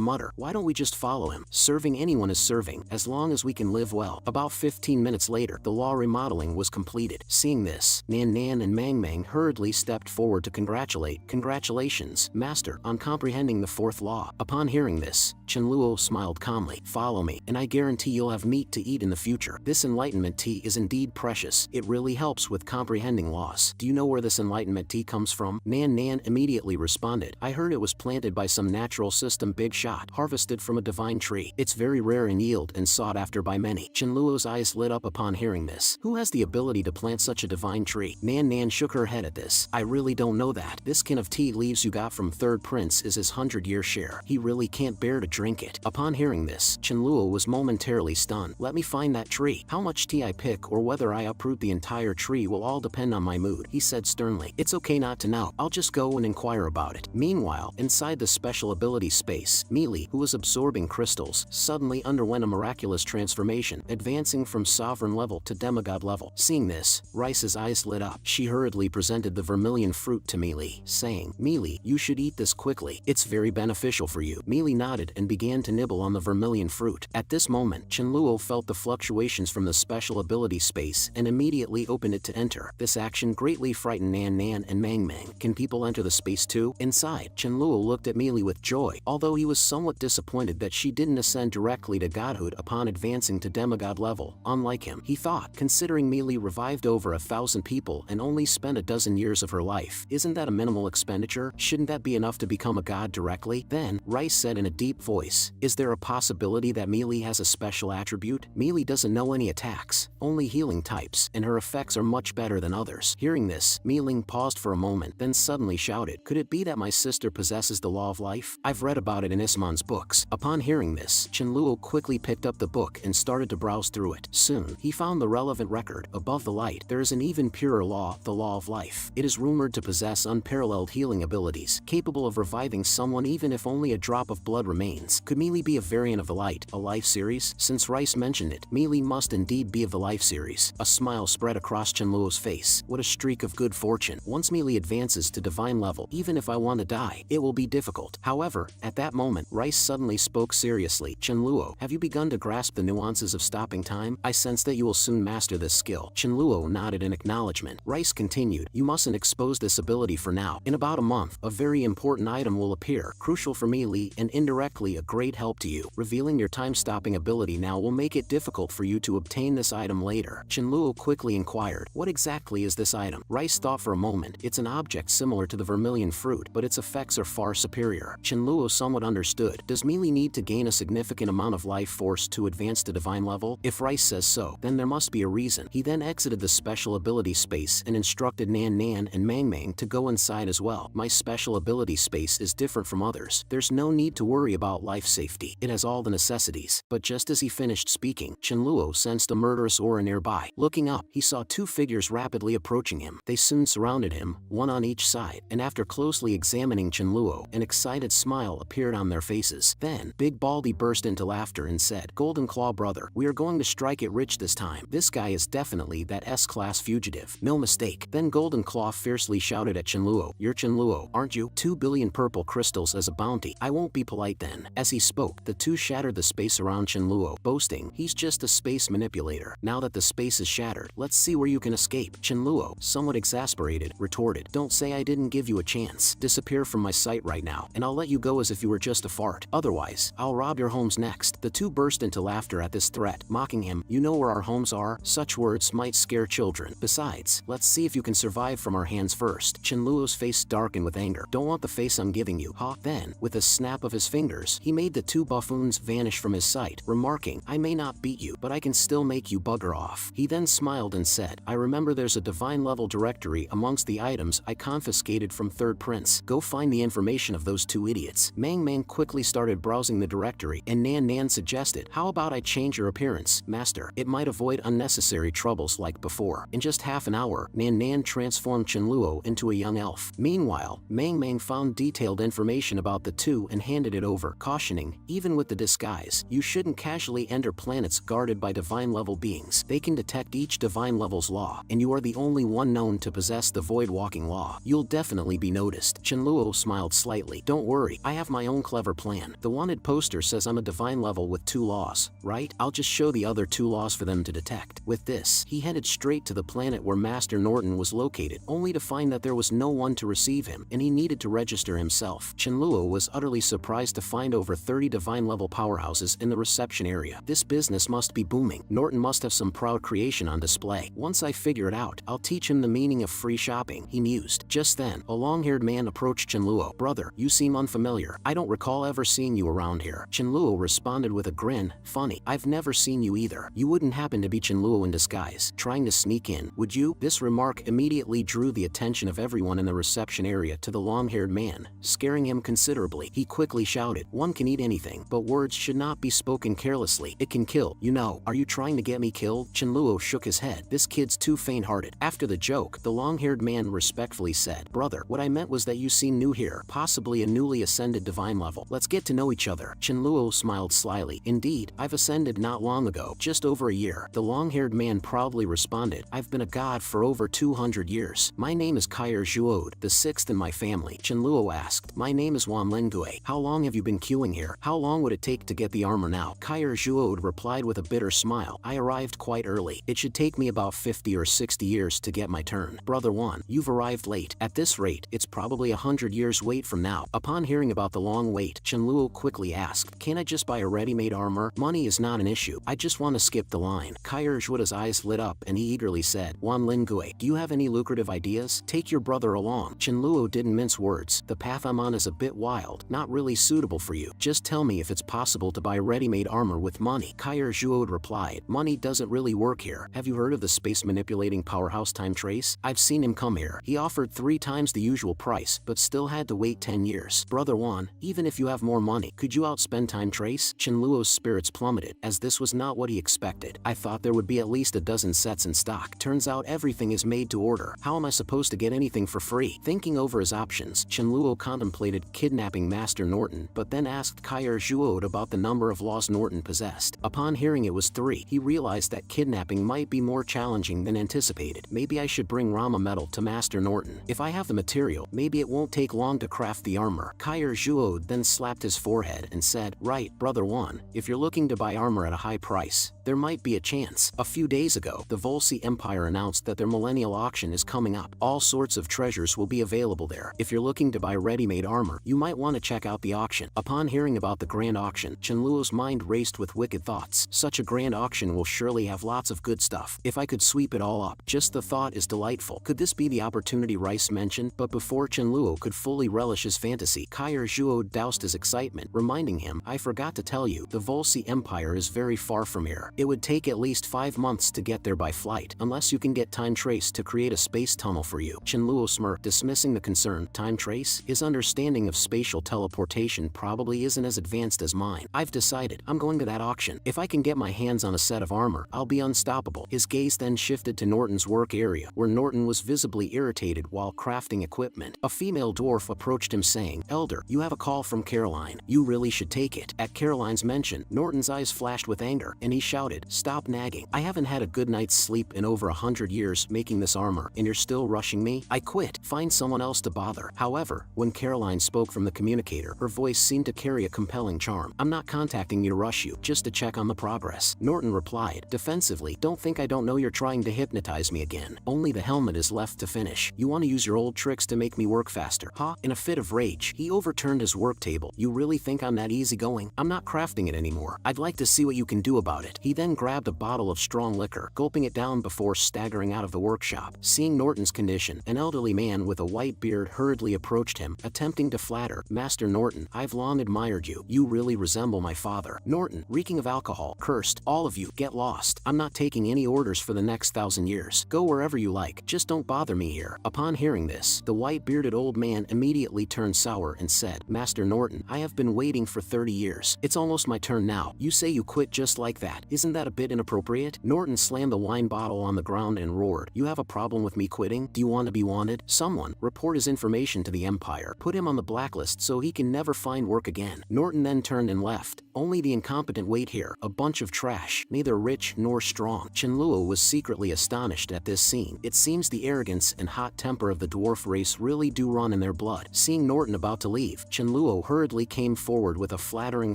mutter, why don't we just follow him? Serving anyone is serving, as long as we can live well. About 15 minutes later, the law remodeling was completed. Seeing this, Nan Nan and Mang Mang hurriedly stepped forward to congratulate. Congratulations, Master, on comprehending the 4th law. Upon hearing this, Chenluo smiled calmly. Follow me, and I guarantee you'll have meat to eat in the future. This enlightenment tea is indeed precious. It really helps with comprehending laws. Do you know where this enlightenment tea comes from? Nan Nan immediately responded. I heard it was planted by some natural system big shot, harvested from a divine tree. It's very rare in yield and sought after by many. Chenluo's eyes lit up upon hearing this. Who has the ability to plant such a divine tree? Nan Nan shook her head at this. I really don't know that. This can of tea leaves you got from 3rd Prince is his 100-year share. He really can't bear to drink it. Upon hearing this, Chenluo was momentarily stunned. Let me find that tree. How much tea I pick or whether I uproot the entire tree will all depend on my mood, he said sternly. It's okay not to know. I'll just go and inquire about it. Meanwhile, inside the special ability space, Mealy, who was absorbing crystals, suddenly underwent a miraculous transformation, advancing from sovereign level to demigod level. Seeing this, Rice's eyes lit up. She hurriedly presented the vermilion fruit to Mealy, saying, Mealy, you should eat this quickly. It's very beneficial for you. Mealy nodded and began to nibble on the vermilion fruit. At this moment, Chenluo felt the fluctuations from the special ability space and immediately opened it to enter. This action greatly frightened Nan Nan and Mang Mang. Can people enter the space too? Inside, Chenluo looked at Mealy with joy, although he was somewhat disappointed that she didn't ascend directly to godhood upon advancing to demigod level. Unlike him, he thought, considering Mealy revived over 1,000 people and only spent a dozen years of her life, isn't that a minimal expenditure? Shouldn't that be enough to become a god directly? Then, Rice said in a deep voice, is there a possibility that Mealy has a special attribute? Mealy doesn't know any attacks, only healing types, and her effects are much better than others. Hearing this, Mealing paused for a moment, then suddenly shouted, could it be that my sister possesses the law of life? I've read about it in Ismon's books. Upon hearing this, Chenluo quickly picked up the book and started to browse through it. Soon, he found the relevant record. Above the light, there is an even purer law, the law of life. It is rumored to possess unparalleled healing abilities, capable of reviving someone even if only a drop of blood remains. Could Mealy be a variant of the light, a life series? Since Rice mentioned it, Mealy must indeed be of the life series. A smile spread across Chenluo's face. What a streak of good fortune. Once Mealy advances to divine level, even if I want to die, it will be difficult. However, at that moment, Rice suddenly spoke seriously. Chenluo, have you begun to grasp the nuances of stopping time? I sense that you will soon master this skill. Chenluo nodded in acknowledgement. Rice continued, you mustn't expose this ability for now. In about a month, a very important item will appear, crucial for Mealy and indirectly a great help to you. Revealing your time-stopping ability now will make it difficult for you to obtain this item later. Chenluo quickly inquired, what exactly is this item? Rice thought for a moment. It's an object similar to the vermilion fruit, but its effects are far superior. Chenluo somewhat understood. Does Mealy need to gain a significant amount of life force to advance to divine level? If Rice says so, then there must be a reason. He then exited the special ability space and instructed Nan Nan and Mang Mang to go inside as well. My special ability space is different from others. There's no need to worry about life safety. It has all the necessities. But just as he finished speaking, Chenluo sensed a murderous aura nearby. Looking up, he saw 2 figures rapidly approaching him. They soon surrounded him, one on each side, and after closely examining Chenluo, an excited smile appeared on their faces. Then, Big Baldy burst into laughter and said, Golden Claw brother, we are going to strike it rich this time. This guy is definitely that S-class fugitive. No mistake. Then Golden Claw fiercely shouted at Chenluo, you're Chenluo, aren't you? 2 billion purple crystals as a bounty. I won't be polite then. As he spoke, the two shattered the space around Chenluo, boasting, he's just a space manipulator. Now that the space is shattered, let's see where you can escape. Chenluo, somewhat exasperated, retorted, don't say I didn't give you a chance. Disappear from my sight right now, and I'll let you go as if you were just a fart. Otherwise, I'll rob your homes next. The two burst into laughter at this threat, mocking him, you know where our homes are? Such words might scare children. Besides, let's see if you can survive from our hands first. Chenluo's face darkened with anger. Don't want the face I'm giving you, huh? Then, with a snap of his fingers, he made the two buffoons vanish from his sight, remarking, I may not beat you, but I can still make you bugger off. He then smiled and said, I remember there's a divine level directory amongst the items I confiscated from Third Prince. Go find the information of those two idiots. Mang Mang quickly started browsing the directory, and Nan Nan suggested, how about I change your appearance, master? It might avoid unnecessary troubles like before. In just half an hour, Nan Nan transformed Chenluo into a young elf. Meanwhile, Mang Mang found detailed information about the two and handed it over, cautioning, even with the disguise, you shouldn't casually enter planets guarded by divine level beings. They can detect each each divine level's law, and you are the only one known to possess the void-walking law. You'll definitely be noticed. Chenluo smiled slightly. Don't worry, I have my own clever plan. The wanted poster says I'm a divine level with 2 laws, right? I'll just show the other 2 laws for them to detect. With this, he headed straight to the planet where Master Norton was located, only to find that there was no one to receive him, and he needed to register himself. Chenluo was utterly surprised to find over 30 divine level powerhouses in the reception area. This business must be booming. Norton must have some proud creation on display. Once I figure it out, I'll teach him the meaning of free shopping, he mused. Just then, a long-haired man approached Chenluo. Brother, you seem unfamiliar. I don't recall ever seeing you around here. Chenluo responded with a grin. Funny, I've never seen you either. You wouldn't happen to be Chenluo in disguise, trying to sneak in, would you? This remark immediately drew the attention of everyone in the reception area to the long-haired man, scaring him considerably. He quickly shouted, one can eat anything, but words should not be spoken carelessly. It can kill, you know. Are you trying to get me killed? Chenluo shook his head. This kid's too faint-hearted. After the joke, the long-haired man respectfully said, brother, what I meant was that you seem new here, possibly a newly ascended divine level. Let's get to know each other. Chenluo smiled slyly. Indeed, I've ascended not long ago, just over a year. The long-haired man proudly responded, I've been a god for over 200 years. My name is Kyer Zhuode, the 6th in my family. Chenluo asked, my name is Wan Lingue. How long have you been queuing here? How long would it take to get the armor now? Kyer Zhuode replied with a bitter smile, I arrived quite early. It should take me about 50 or 60 years to get my turn. Brother Wan, you've arrived late. At this rate, it's probably 100 years wait from now. Upon hearing about the long wait, Chenluo quickly asked, can I just buy a ready-made armor? Money is not an issue. I just want to skip the line. Kyer Zhuode's eyes lit up and he eagerly said, Wan Lingue, do you have any lucrative ideas? Take your brother along. Chenluo didn't mince words. The path I'm on is a bit wild, not really suitable for you. Just tell me if it's possible to buy ready-made armor with money. Kyer Zhuode replied, money doesn't really work here. Have you heard of the space-manipulating powerhouse Time Trace? I've seen him come here. He offered 3 times the usual price, but still had to wait 10 years. Brother Wan, even if you have more money, could you outspend Time Trace? Chenluo's spirits plummeted, as this was not what he expected. I thought there would be at least a dozen sets in stock. Turns out everything is made to order. How am I supposed to get anything for free? Thinking over his options, Chenluo contemplated kidnapping Master Norton, but then asked Kyer Zhuode about the number of laws Norton possessed. Upon hearing it was 3, he realized that kidnapping might be more challenging than anticipated. Maybe I should bring Rama metal to Master Norton. If I have the material, maybe it won't take long to craft the armor. Kyer Zhuode then slapped his forehead and said, right, Brother Wan, if you're looking to buy armor at a high price, there might be a chance. A few days ago, the Volsi Empire announced that their millennial auction is coming up. All sorts of treasures will be available there. If you're looking to buy ready-made armor, you might want to check out the auction. Upon hearing about the grand auction, Chenluo's mind raced with wicked thoughts. Such a grand auction will surely have lots of good stuff. If I could sweep it all up, just the thought is delightful. Could this be the opportunity Rice mentioned? But before Chenluo could fully relish his fantasy, Kyer Zhuode doused his excitement, reminding him, I forgot to tell you, the Volsi Empire is very far from here. It would take at least 5 months to get there by flight, unless you can get Time Trace to create a space tunnel for you. Chenluo smirked, dismissing the concern. Time Trace? His understanding of spatial teleportation probably isn't as advanced as mine. I've decided, I'm going to that auction. If I can get my hands on a set of armor, I'll be unstoppable. His gaze then shifted to Norton's work area, where Norton was visibly irritated while crafting equipment. A female dwarf approached him saying, Elder, you have a call from Caroline. You really should take it. At Caroline's mention, Norton's eyes flashed with anger, and he shouted, stop nagging. I haven't had a good night's sleep in over 100 years making this armor, and you're still rushing me? I quit. Find someone else to bother. However, when Caroline spoke from the communicator, her voice seemed to carry a compelling charm. I'm not contacting you to rush you, just to check on the progress. Norton replied, defensively, don't think I don't know you're trying to hypnotize me again. Only the helmet is left to finish. You want to use your old tricks to make me work faster, huh? In a fit of rage, he overturned his work table. You really think I'm that easygoing? I'm not crafting it anymore. I'd like to see what you can do about it. He then grabbed a bottle of strong liquor, gulping it down before staggering out of the workshop. Seeing Norton's condition, an elderly man with a white beard hurriedly approached him, attempting to flatter, Master Norton, I've long admired you. You really resemble my father. Norton, reeking of alcohol, cursed, all of you, get lost. I'm not taking any orders for the next 1,000 years. Go wherever you like, just don't bother me here. Upon hearing this, the white-bearded old man immediately turned sour and said, Master Norton, I have been waiting for 30 years. It's almost my turn now. You say you quit just like that. Isn't that a bit inappropriate? Norton slammed the wine bottle on the ground and roared, you have a problem with me quitting? Do you want to be wanted? Someone, report his information to the Empire. Put him on the blacklist so he can never find work again. Norton then turned and left. Only the incompetent wait here, a bunch of trash, neither rich nor strong. Chenluo was secretly astonished at this scene. It seems the arrogance and hot temper of the dwarf race really do run in their blood. Seeing Norton about to leave, Chenluo hurriedly came forward with a flattering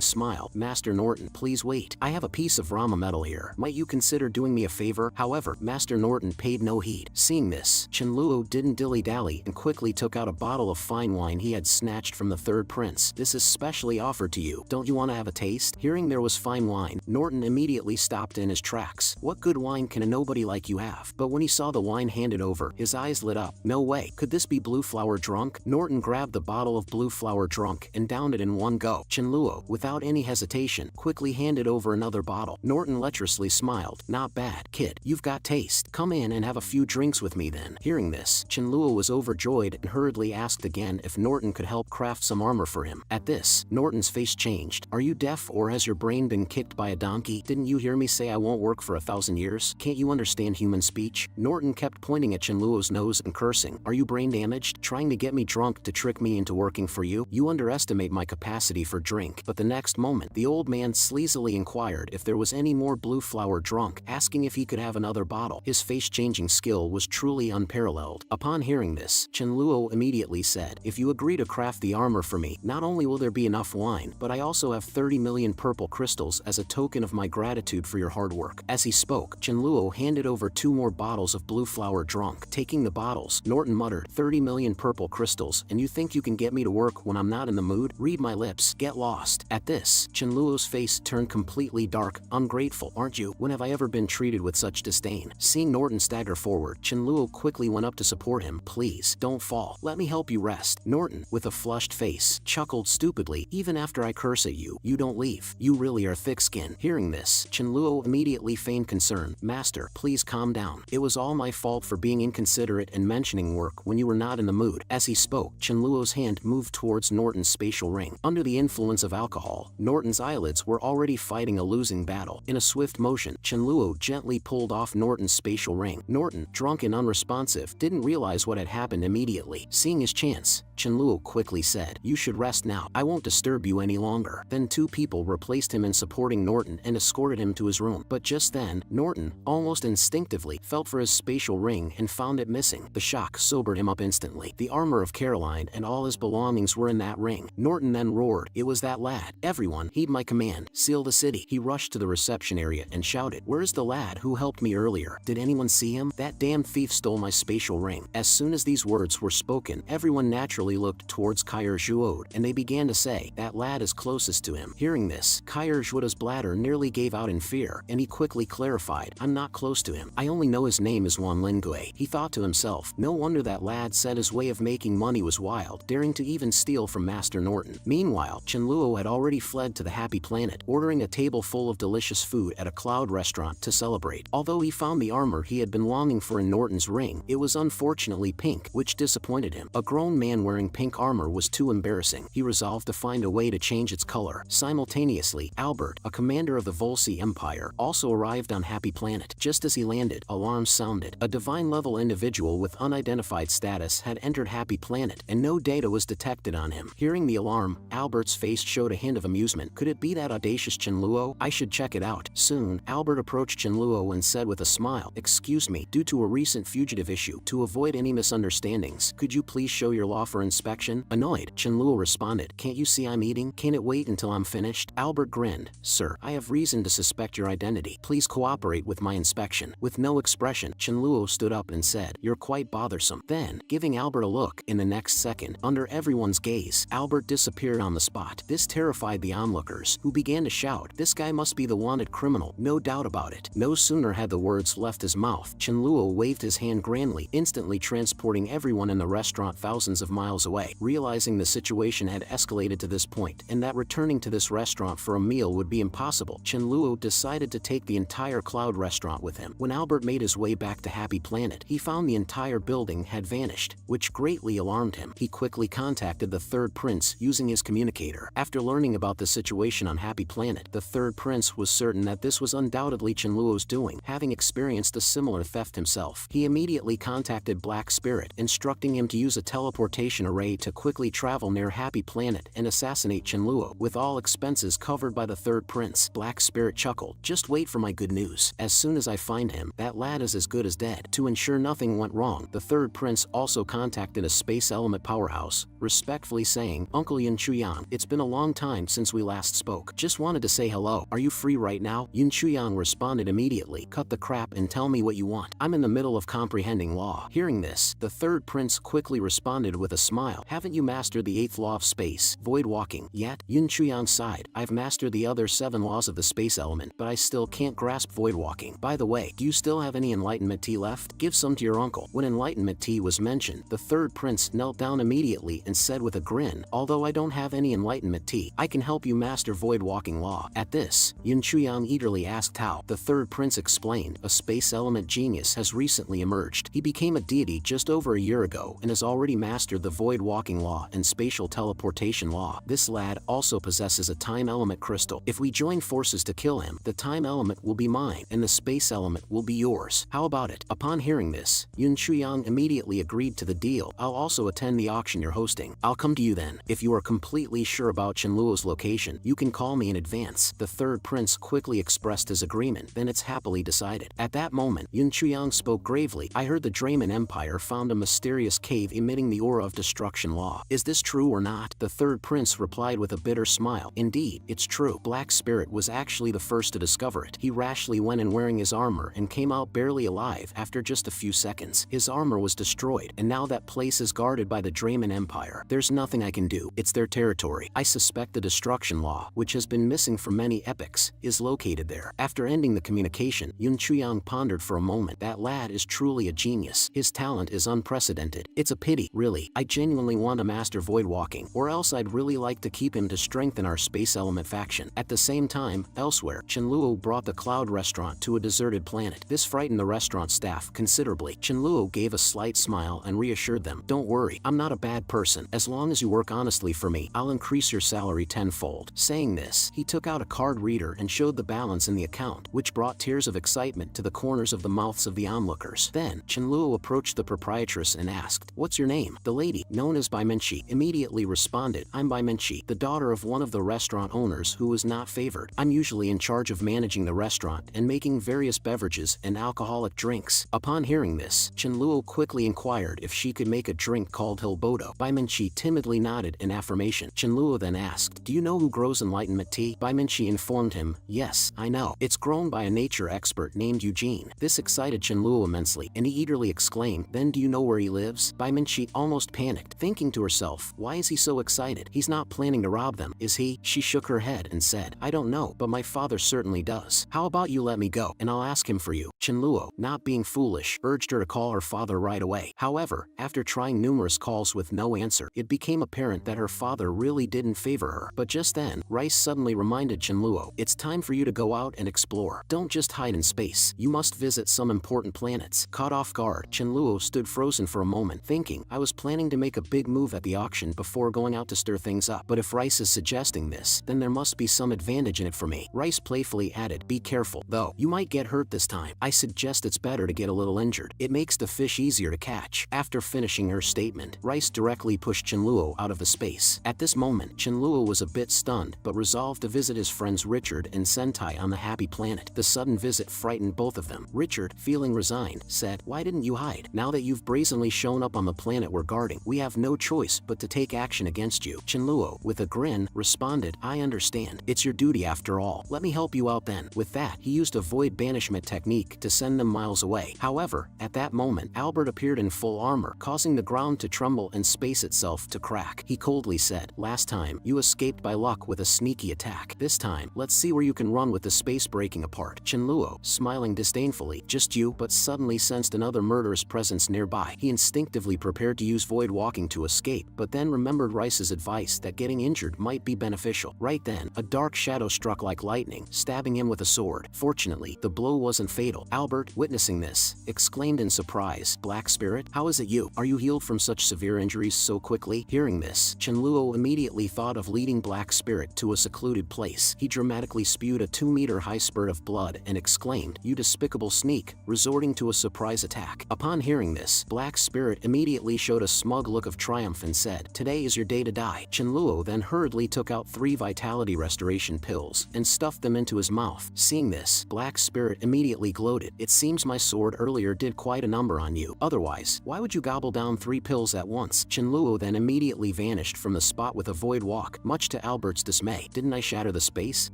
smile. Master Norton, please wait. I have a piece of Rama metal here. Might you consider doing me a favor? However, Master Norton paid no heed. Seeing this, Chenluo didn't dilly-dally and quickly took out a bottle of fine wine he had snatched from the third prince. This is specially offered to you. Don't you want to have a taste? Hearing there was fine wine, Norton immediately stopped in his tracks. What good wine can a nobody like you have? But when he saw the wine handed over, his eyes lit up. No way. Could this be Blue Flower Drunk? Norton grabbed the bottle of Blue Flower Drunk and downed it in one go. Chenluo, without any hesitation, quickly handed over another bottle. Norton lecherously smiled. Not bad, kid. You've got taste. Come in and have a few drinks with me then. Hearing this, Chenluo was overjoyed and hurriedly asked again if Norton could help craft some armor for him. At this, Norton's face changed. Are you deaf or has your brain been kicked by a donkey? Didn't you hear me say I won't work for 1,000 years? Can't you understand human speech? Norton kept pointing at Chenluo's nose and cursing. Are you brain damaged? Trying to get me drunk to trick me into working for you? You underestimate my capacity for drink. But the next moment, the old man sleazily inquired if there was any more Blue Flower Drunk, asking if he could have another bottle. His face-changing skill was truly unparalleled. Upon hearing this, Chenluo immediately said, if you agree to craft the armor for me, not only will there be enough wine, but I also have 30 million purple crystals as a token of my gratitude for your hard work. As he spoke, Chenluo handed over 2 more bottles of Blue Flower Drunk. Taking the bottles, Norton muttered, 30 million purple crystals, and you think you can get me to work when I'm not in the mood? Read my lips, get lost. At this, Chenluo's face turned completely dark. Ungrateful, aren't you? When have I ever been treated with such disdain? Seeing Norton stagger forward, Chenluo quickly went up to support him. Please, don't fall. Let me help you rest. Norton, with a flushed face, chuckled stupidly. Even after I curse at you, you don't leave. You really are thick-skinned. Hearing this, Chenluo immediately feigned concern. Master, please calm down. It was all my fault for being inconsiderate and mentioning work when you were not in the mood. As he spoke, Chenluo's hand moved towards Norton's spatial ring. Under the influence of alcohol, Norton's eyelids were already fighting a losing battle. In a swift motion, Chenluo gently pulled off Norton's spatial ring. Norton, drunk and unresponsive, didn't realize what had happened immediately. Seeing his chance, Chenluo quickly said, you should rest now. I won't disturb you any longer. Then 2 people replaced him in supporting Norton and escorted him to his room. But just then, Norton, almost instinctively, felt for his spatial ring and found it missing. The shock sobered him up instantly. The armor of Caroline and all his belongings were in that ring. Norton then roared, it was that lad. Everyone, heed my command. Seal the city. He rushed to the reception area and shouted, where's the lad who helped me earlier? Did anyone see him? That damn thief stole my spatial ring. As soon as these words were spoken, everyone naturally looked towards Kair Zhuod, and they began to say, that lad is closest to him. Hearing this, Kair Zhuod's bladder nearly gave out in fear, and he quickly clarified, I'm not close to him. I only know his name is Wan Lingui. He thought to himself, no wonder that lad said his way of making money was wild, daring to even steal from Master Norton. Meanwhile, Chenluo had already fled to the Happy Planet, ordering a table full of delicious food at a cloud restaurant to celebrate. Although he found the armor he had been longing for in Norton's ring, it was unfortunately pink, which disappointed him. A grown man wearing pink armor was too embarrassing. He resolved to find a way to change its color. Simultaneously, Albert, a commander of the Volsi Empire, also arrived on Happy Planet. Just as he landed, alarms sounded. A divine-level individual with unidentified status had entered Happy Planet, and no data was detected on him. Hearing the alarm, Albert's face showed a hint of amusement. Could it be that audacious Chenluo? I should check it out. Soon, Albert approached Chenluo and said with a smile, excuse me, due to a recent fugitive issue, to avoid any misunderstandings, could you please show your law for inspection? Annoyed, Chenluo responded, can't you see I'm eating? Can it wait until I'm finished? Albert grinned, sir, I have reason to suspect your identity. Please cooperate with my inspection. With no expression, Chenluo stood up and said, you're quite bothersome. Then, giving Albert a look, in the next second, under everyone's gaze, Albert disappeared on the spot. This terrified the onlookers, who began to shout, this guy must be the wanted criminal, no doubt about it. No sooner had the words left his mouth, Chenluo waved his hand grandly, instantly transporting everyone in the restaurant thousands of miles away. Realizing the situation had escalated to this point, and that returning to this restaurant for a meal would be impossible, Chenluo decided to take the entire cloud restaurant with him. When Albert made his way back to Happy Planet, he found the entire building had vanished, which greatly alarmed him. He quickly contacted the third prince using his communicator. After learning about the situation on Happy Planet, the third prince was certain that this was undoubtedly Chenluo's doing, having experienced a similar theft himself. He immediately contacted Black Spirit, instructing him to use a teleportation commission array to quickly travel near Happy Planet and assassinate Chenluo, with all expenses covered by the third prince. Black Spirit chuckled. Just wait for my good news. As soon as I find him, that lad is as good as dead. To ensure nothing went wrong, the third prince also contacted a space element powerhouse, respectfully saying, Uncle Yun Chuyang, it's been a long time since we last spoke. Just wanted to say hello. Are you free right now? Yun Chuyang responded immediately. Cut the crap and tell me what you want. I'm in the middle of comprehending law. Hearing this, the third prince quickly responded with a smile. Haven't you mastered the 8th law of space, void walking, yet? Yun Chuyang sighed. I've mastered the other 7 laws of the space element, but I still can't grasp void walking. By the way, do you still have any enlightenment tea left? Give some to your uncle. When enlightenment tea was mentioned, the third prince knelt down immediately and said with a grin, although I don't have any enlightenment tea, I can help you master void walking law. At this, Yun Chuyang eagerly asked how. The third prince explained, a space element genius has recently emerged. He became a deity just over a year ago and has already mastered the void walking law and spatial teleportation law. This lad also possesses a time element crystal. If we join forces to kill him, the time element will be mine and the space element will be yours. How about it? Upon hearing this, Yun Chuyang immediately agreed to the deal. I'll also attend the auction you're hosting. I'll come to you then. If you are completely sure about Chenluo's location, you can call me in advance. The third prince quickly expressed his agreement, then it's happily decided. At that moment, Yun Chuyang spoke gravely. I heard the Draymond Empire found a mysterious cave emitting the aura of destruction law. Is this true or not? The third prince replied with a bitter smile. Indeed, it's true. Black Spirit was actually the first to discover it. He rashly went in wearing his armor and came out barely alive after just a few seconds. His armor was destroyed, and now that place is guarded by the Draymond Empire. There's nothing I can do. It's their territory. I suspect the destruction law, which has been missing for many epochs, is located there. After ending the communication, Yun Chuyang pondered for a moment. That lad is truly a genius. His talent is unprecedented. It's a pity, really. I genuinely want to master void walking, or else I'd really like to keep him to strengthen our space element faction. At the same time, elsewhere, Chenluo brought the Cloud restaurant to a deserted planet. This frightened the restaurant staff considerably. Chenluo gave a slight smile and reassured them. Don't worry, I'm not a bad person. As long as you work honestly for me, I'll increase your salary tenfold. Saying this, he took out a card reader and showed the balance in the account, which brought tears of excitement to the corners of the mouths of the onlookers. Then, Chenluo approached the proprietress and asked, What's your name? The lady, known as Bai Menchi, immediately responded, I'm Bai Menchi, the daughter of one of the restaurant owners who was not favored. I'm usually in charge of managing the restaurant and making various beverages and alcoholic drinks. Upon hearing this, Chenluo quickly inquired if she could make a drink called Hilbodo. Bai Menchi timidly nodded in affirmation. Chenluo then asked, Do you know who grows enlightenment tea? Bai Menchi informed him, Yes, I know. It's grown by a nature expert named Eugene. This excited Chenluo immensely, and he eagerly exclaimed, Then do you know where he lives? Bai Menchi almost panicked, thinking to herself, why is he so excited? He's not planning to rob them, is he? She shook her head and said, I don't know, but my father certainly does. How about you let me go, and I'll ask him for you? Chenluo, not being foolish, urged her to call her father right away. However, after trying numerous calls with no answer, it became apparent that her father really didn't favor her. But just then, Rice suddenly reminded Chenluo, it's time for you to go out and explore. Don't just hide in space. You must visit some important planets. Caught off guard, Chenluo stood frozen for a moment, thinking, I was planning to make a big move at the auction before going out to stir things up. But if Rice is suggesting this, then there must be some advantage in it for me. Rice playfully added, Be careful, though. You might get hurt this time. I suggest it's better to get a little injured. It makes the fish easier to catch. After finishing her statement, Rice directly pushed Chenluo out of the space. At this moment, Chenluo was a bit stunned, but resolved to visit his friends Richard and Sentai on the Happy Planet. The sudden visit frightened both of them. Richard, feeling resigned, said, Why didn't you hide? Now that you've brazenly shown up on the planet we're guarding, we have no choice but to take action against you. Chenluo, with a grin, responded, I understand. It's your duty after all. Let me help you out then. With that, he used a void banishment technique to send them miles away. However, at that moment, Albert appeared in full armor, causing the ground to tremble and space itself to crack. He coldly said, Last time, you escaped by luck with a sneaky attack. This time, let's see where you can run with the space breaking apart. Chenluo, smiling disdainfully, Just you, but suddenly sensed another murderous presence nearby. He instinctively prepared to use void walking to escape, but then remembered Rice's advice that getting injured might be beneficial. Right then, a dark shadow struck like lightning, stabbing him with a sword. Fortunately, the blow wasn't fatal. Albert, witnessing this, exclaimed in surprise, Black Spirit, how is it you? Are you healed from such severe injuries so quickly? Hearing this, Chenluo immediately thought of leading Black Spirit to a secluded place. He dramatically spewed a 2-meter-high spurt of blood and exclaimed, You despicable sneak, resorting to a surprise attack. Upon hearing this, Black Spirit immediately showed a smug big look of triumph and said, "Today is your day to die." Chenluo then hurriedly took out 3 vitality restoration pills and stuffed them into his mouth. Seeing this, Black Spirit immediately gloated. "It seems my sword earlier did quite a number on you. Otherwise, why would you gobble down 3 pills at once?" Chenluo then immediately vanished from the spot with a void walk, much to Albert's dismay. "Didn't I shatter the space?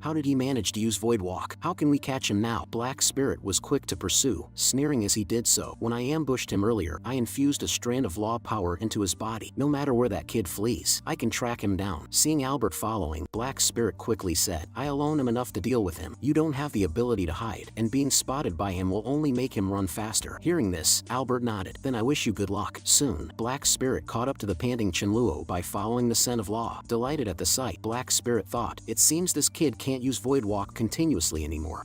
How did he manage to use void walk? How can we catch him now?" Black Spirit was quick to pursue, sneering as he did so. "When I ambushed him earlier, I infused a strand of law power into his body. No matter where that kid flees, I can track him down." Seeing Albert following, Black Spirit quickly said, "I alone am enough to deal with him. You don't have the ability to hide, and being spotted by him will only make him run faster." Hearing this, Albert nodded. "Then I wish you good luck." Soon, Black Spirit caught up to the panting Chenluo by following the scent of law. Delighted at the sight, Black Spirit thought, "It seems this kid can't use void walk continuously anymore.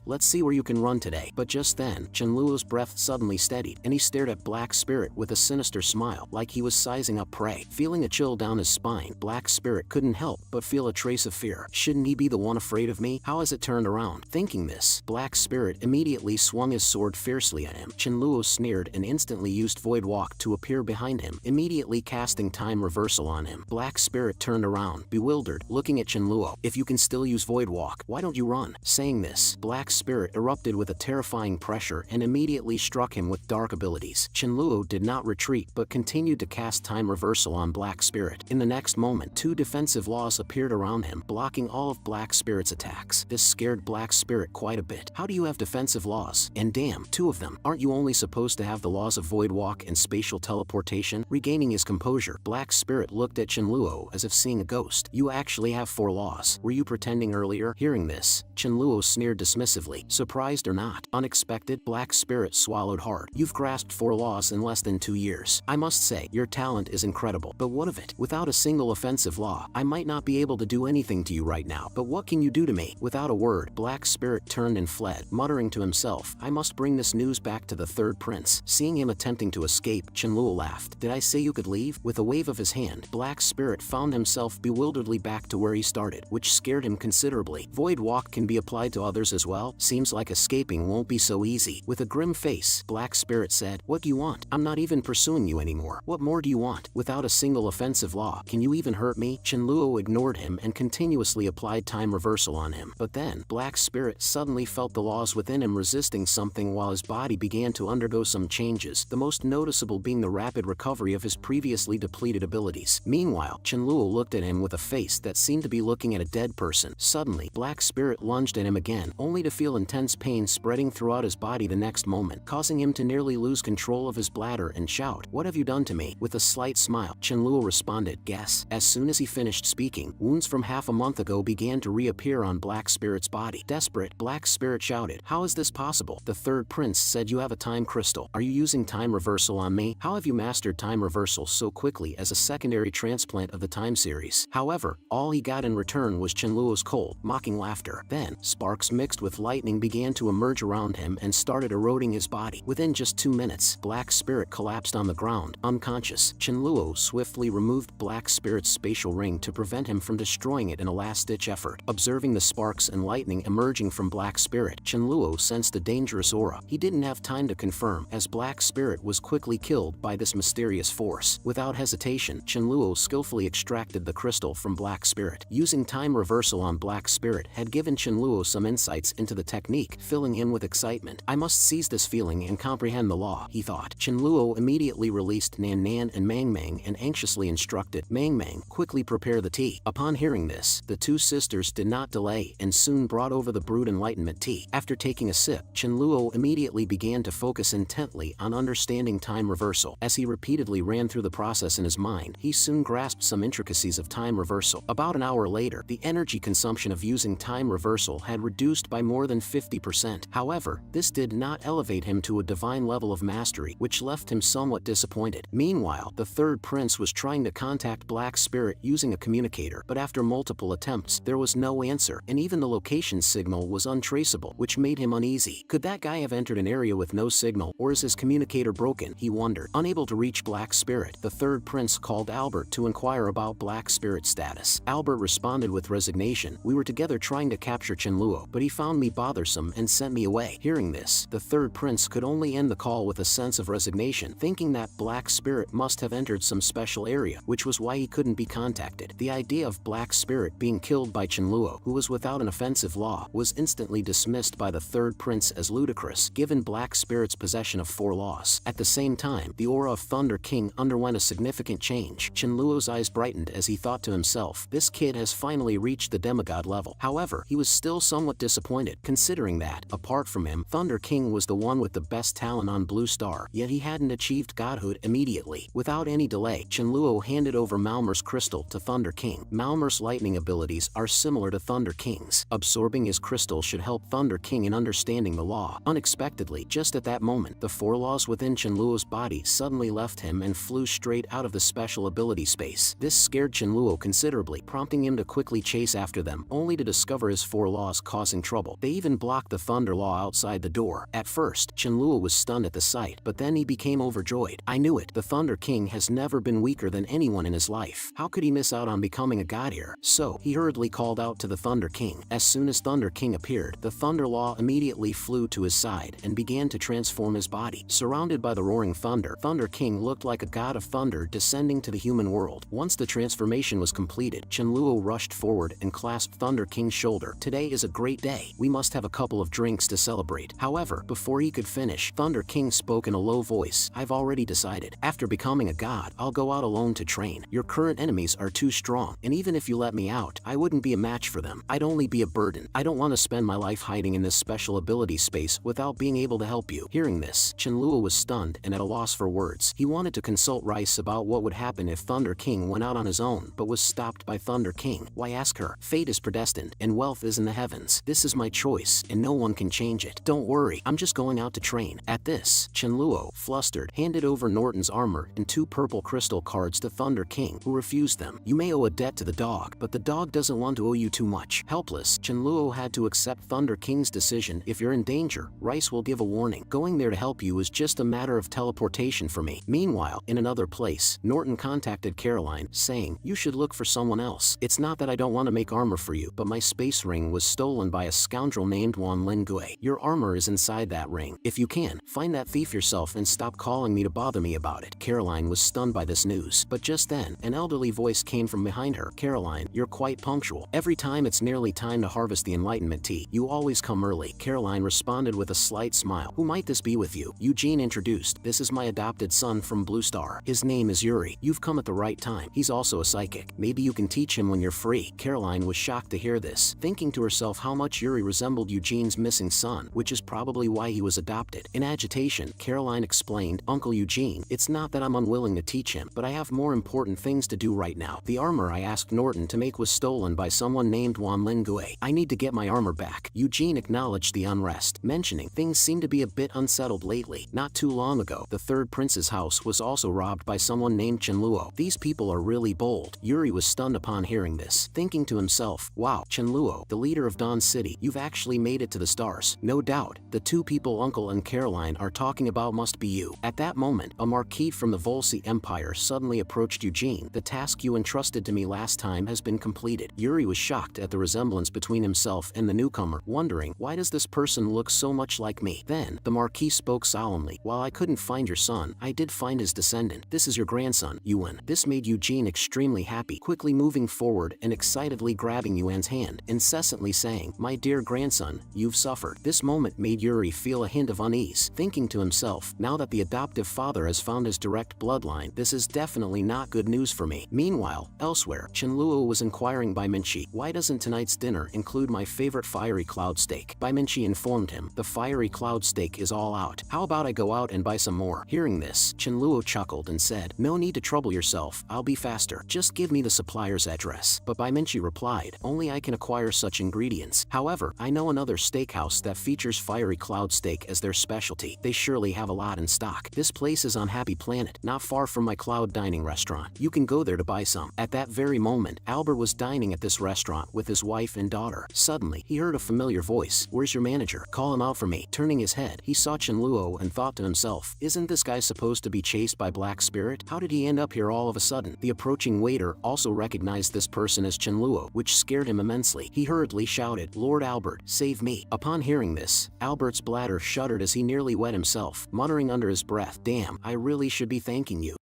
Let's see where you can run today." But just then, Chenluo's breath suddenly steadied, and he stared at Black Spirit with a sinister smile, like he was sizing up prey. Feeling a chill down his spine, Black Spirit couldn't help but feel a trace of fear. Shouldn't he be the one afraid of me? How has it turned around? Thinking this, Black Spirit immediately swung his sword fiercely at him. Chenluo sneered and instantly used void walk to appear behind him, immediately casting time reversal on him. Black Spirit turned around, bewildered, looking at Chenluo. "If you can still use void walk, why don't you run?" Saying this, Black Spirit erupted with a terrifying pressure and immediately struck him with dark abilities. Chenluo did not retreat but continued to cast time reversal on Black Spirit. In the next moment, 2 defensive laws appeared around him, blocking all of Black Spirit's attacks. This scared Black Spirit quite a bit. "How do you have defensive laws? And damn, 2 of them. Aren't you only supposed to have the laws of void walk and spatial teleportation?" Regaining his composure, Black Spirit looked at Chenluo as if seeing a ghost. "You actually have 4 laws. Were you pretending earlier?" Hearing this, Chenluo sneered dismissively. Surprised or not, unexpected, Black Spirit swallowed hard. "You've grasped 4 laws in less than 2 years. I must say, your talent is incredible. But what of it? Without a single offensive law, I might not be able to do anything to you right now. But what can you do to me?" Without a word, Black Spirit turned and fled, muttering to himself, "I must bring this news back to the 3rd prince." Seeing him attempting to escape, Chenluo laughed. "Did I say you could leave?" With a wave of his hand, Black Spirit found himself bewilderedly back to where he started, which scared him considerably. "Void walk can be applied to others as well? Seems like escaping won't be so easy." With a grim face, Black Spirit said, "What do you want? I'm not even pursuing you anymore. What more do you want? Without a single offensive law, can you even hurt me?" Chenluo ignored him and continuously applied time reversal on him. But then, Black Spirit suddenly felt the laws within him resisting something while his body began to undergo some changes, the most noticeable being the rapid recovery of his previously depleted abilities. Meanwhile, Chenluo looked at him with a face that seemed to be looking at a dead person. Suddenly, Black Spirit lunged at him again, only to feel intense pain spreading throughout his body the next moment, causing him to nearly lose control of his bladder and shout, "What have you done to me?" With a slight smile, Chenluo responded, "Guess." As soon as he finished speaking, wounds from half a month ago began to reappear on Black Spirit's body. Desperate, Black Spirit shouted, "How is this possible? The 3rd prince said you have a time crystal. Are you using time reversal on me? How have you mastered time reversal so quickly as a secondary transplant of the time series?" However, all he got in return was Chenluo's cold, mocking laughter. Then, sparks mixed with lightning began to emerge around him and started eroding his body. Within just 2 minutes, Black Spirit collapsed on the ground, unconscious. Chenluo swiftly removed Black Spirit's spatial ring to prevent him from destroying it in a last-ditch effort. Observing the sparks and lightning emerging from Black Spirit, Chenluo sensed a dangerous aura. He didn't have time to confirm, as Black Spirit was quickly killed by this mysterious force. Without hesitation, Chenluo skillfully extracted the crystal from Black Spirit. Using time reversal on Black Spirit had given Chenluo some insights into the technique, filling him with excitement. "I must seize this feeling and comprehend the law," he thought. Chenluo immediately released Nan Nan and Mang Mang and anxiously instructed Mang Mang, "Quickly prepare the tea." Upon hearing this, the 2 sisters did not delay and soon brought over the brewed enlightenment tea. After taking a sip, Chenluo immediately began to focus intently on understanding time reversal. As he repeatedly ran through the process in his mind, he soon grasped some intricacies of time reversal. About an hour later, the energy consumption of using time reversal had reduced by more than 50%. However, this did not elevate him to a divine level of mastery, which left him somewhat disappointed. Meanwhile, the 3rd prince was trying to contact Black Spirit using a communicator, but after multiple attempts, there was no answer, and even the location signal was untraceable, which made him uneasy. Could that guy have entered an area with no signal, or is his communicator broken? He wondered. Unable to reach Black Spirit, the 3rd prince called Albert to inquire about Black Spirit's status. Albert responded with resignation, "We were together trying to capture Chenluo, but he found me bothersome and sent me away." Hearing this, the 3rd prince could only end the call with a sense of resignation, thinking that Black Spirit must have entered some special area, which was why he couldn't be contacted. The idea of Black Spirit being killed by Qianluo, who was without an offensive law, was instantly dismissed by the third prince as ludicrous, given Black Spirit's possession of 4 laws. At the same time, the aura of Thunder King underwent a significant change. Qianluo's eyes brightened as he thought to himself, this kid has finally reached the demigod level. However, he was still somewhat disappointed, considering that, apart from him, Thunder King was the one with the best talent on Blue Star, yet he hadn't achieved godhood immediately. Without any delay, Qianluo handed over Malmer's crystal to Thunder King. Malmer's lightning abilities are similar to Thunder King's. Absorbing his crystal should help Thunder King in understanding the law. Unexpectedly, just at that moment, the 4 laws within Qianluo's body suddenly left him and flew straight out of the special ability space. This scared Qianluo considerably, prompting him to quickly chase after them, only to discover his 4 laws causing trouble. They even blocked the Thunder Law outside the door. At first, Qianluo was stunned at the sight, but then he became overjoyed. I knew it. The Thunder King has never been weaker than anyone in his life. How could he miss out on becoming a god here? So, he hurriedly called out to the Thunder King. As soon as Thunder King appeared, the Thunder Law immediately flew to his side and began to transform his body. Surrounded by the roaring thunder, Thunder King looked like a god of thunder descending to the human world. Once the transformation was completed, Qianluo rushed forward and clasped Thunder King's shoulder. Today is a great day. We must have a couple of drinks to celebrate. However, before he could finish, Thunder King spoke in a low voice. I've already decided. After becoming a god, I'll go out alone to train. Your current enemies are too strong, and even if you let me out, I wouldn't be a match for them. I'd only be a burden. I don't want to spend my life hiding in this special ability space without being able to help you. Hearing this, Qianluo was stunned and at a loss for words. He wanted to consult Rice about what would happen if Thunder King went out on his own, but was stopped by Thunder King. Why ask her? Fate is predestined, and wealth is in the heavens. This is my choice, and no one can change it. Don't worry, I'm just going out to train. At this, Qianluo, flustered, handed over Norton's armor and 2 purple crystal cards to Thunder King, who refused them. You may owe a debt to the dog, but the dog doesn't want to owe you too much. Helpless, Qianluo had to accept Thunder King's decision. If you're in danger, Rice will give a warning. Going there to help you is just a matter of teleportation for me. Meanwhile, in another place, Norton contacted Caroline, saying, you should look for someone else. It's not that I don't want to make armor for you, but my space ring was stolen by a scoundrel named Wan Lingui. Your armor is inside that ring. If you can, find that thief yourself and stop calling me to bother me about it. Caroline was stunned by this news, but just then, an elderly voice came from behind her. Caroline, you're quite punctual. Every time it's nearly time to harvest the Enlightenment tea, you always come early. Caroline responded with a slight smile. Who might this be with you? Eugene introduced. This is my adopted son from Blue Star. His name is Yuri. You've come at the right time. He's also a psychic. Maybe you can teach him when you're free. Caroline was shocked to hear this, thinking to herself how much Yuri resembled Eugene's missing son, which is probably why he was adopted. In agitation, Caroline explained, Uncle Eugene, it's not that I'm unwilling to teach him, but I have more important things to do right now. The armor I asked Norton to make was stolen by someone named Wan Lingui. I need to get my armor back. Eugene acknowledged the unrest, mentioning things seem to be a bit unsettled lately. Not too long ago, the third prince's house was also robbed by someone named Qianluo. These people are really bold. Yuri was stunned upon hearing this, thinking to himself, wow, Qianluo, the leader of Dawn City, you've actually made it to the stars. No doubt, the 2 people Uncle and Caroline are talking about must be you. At that moment, a marquis from the Volsi Empire suddenly approached Eugene. The task you entrusted to me last time has been completed. Yuri was shocked at the resemblance between himself and the newcomer, wondering, why does this person look so much like me? Then, the marquis spoke solemnly. While I couldn't find your son, I did find his descendant. This is your grandson, Yuan. This made Eugene extremely happy, quickly moving forward and excitedly grabbing Yuan's hand, incessantly saying, my dear grandson, you've suffered. This moment made Yuri feel a hint of unease, thinking to himself, now that the adoptive father has found his direct bloodline, this is definitely not good news for me. Meanwhile, elsewhere, Qianluo was inquiring by Minchi, why doesn't tonight's dinner include my favorite fiery cloud steak? Bai Minchi informed him, the fiery cloud steak is all out. How about I go out and buy some more? Hearing this, Qianluo chuckled and said, no need to trouble yourself, I'll be faster. Just give me the supplier's address. But Bai Minchi replied, only I can acquire such ingredients. However, I know another steakhouse that features fiery cloud steak as their specialty. They surely have a lot in stock. This place is on Happy Planet, not far from my cloud dining restaurant. You can go there to buy some. At that very moment, Albert was dining at this restaurant with his wife and daughter. Suddenly, he heard a familiar voice. Where's your manager? Call him out for me. Turning his head, he saw Qianluo and thought to himself, isn't this guy supposed to be chased by Black Spirit? How did he end up here all of a sudden? The approaching waiter also recognized this person as Qianluo, which scared him immensely. He hurriedly shouted, Lord Albert, save me. Upon hearing this, Albert's bladder shuddered as he nearly wet himself, muttering under his breath, damn, I really should be thanking you.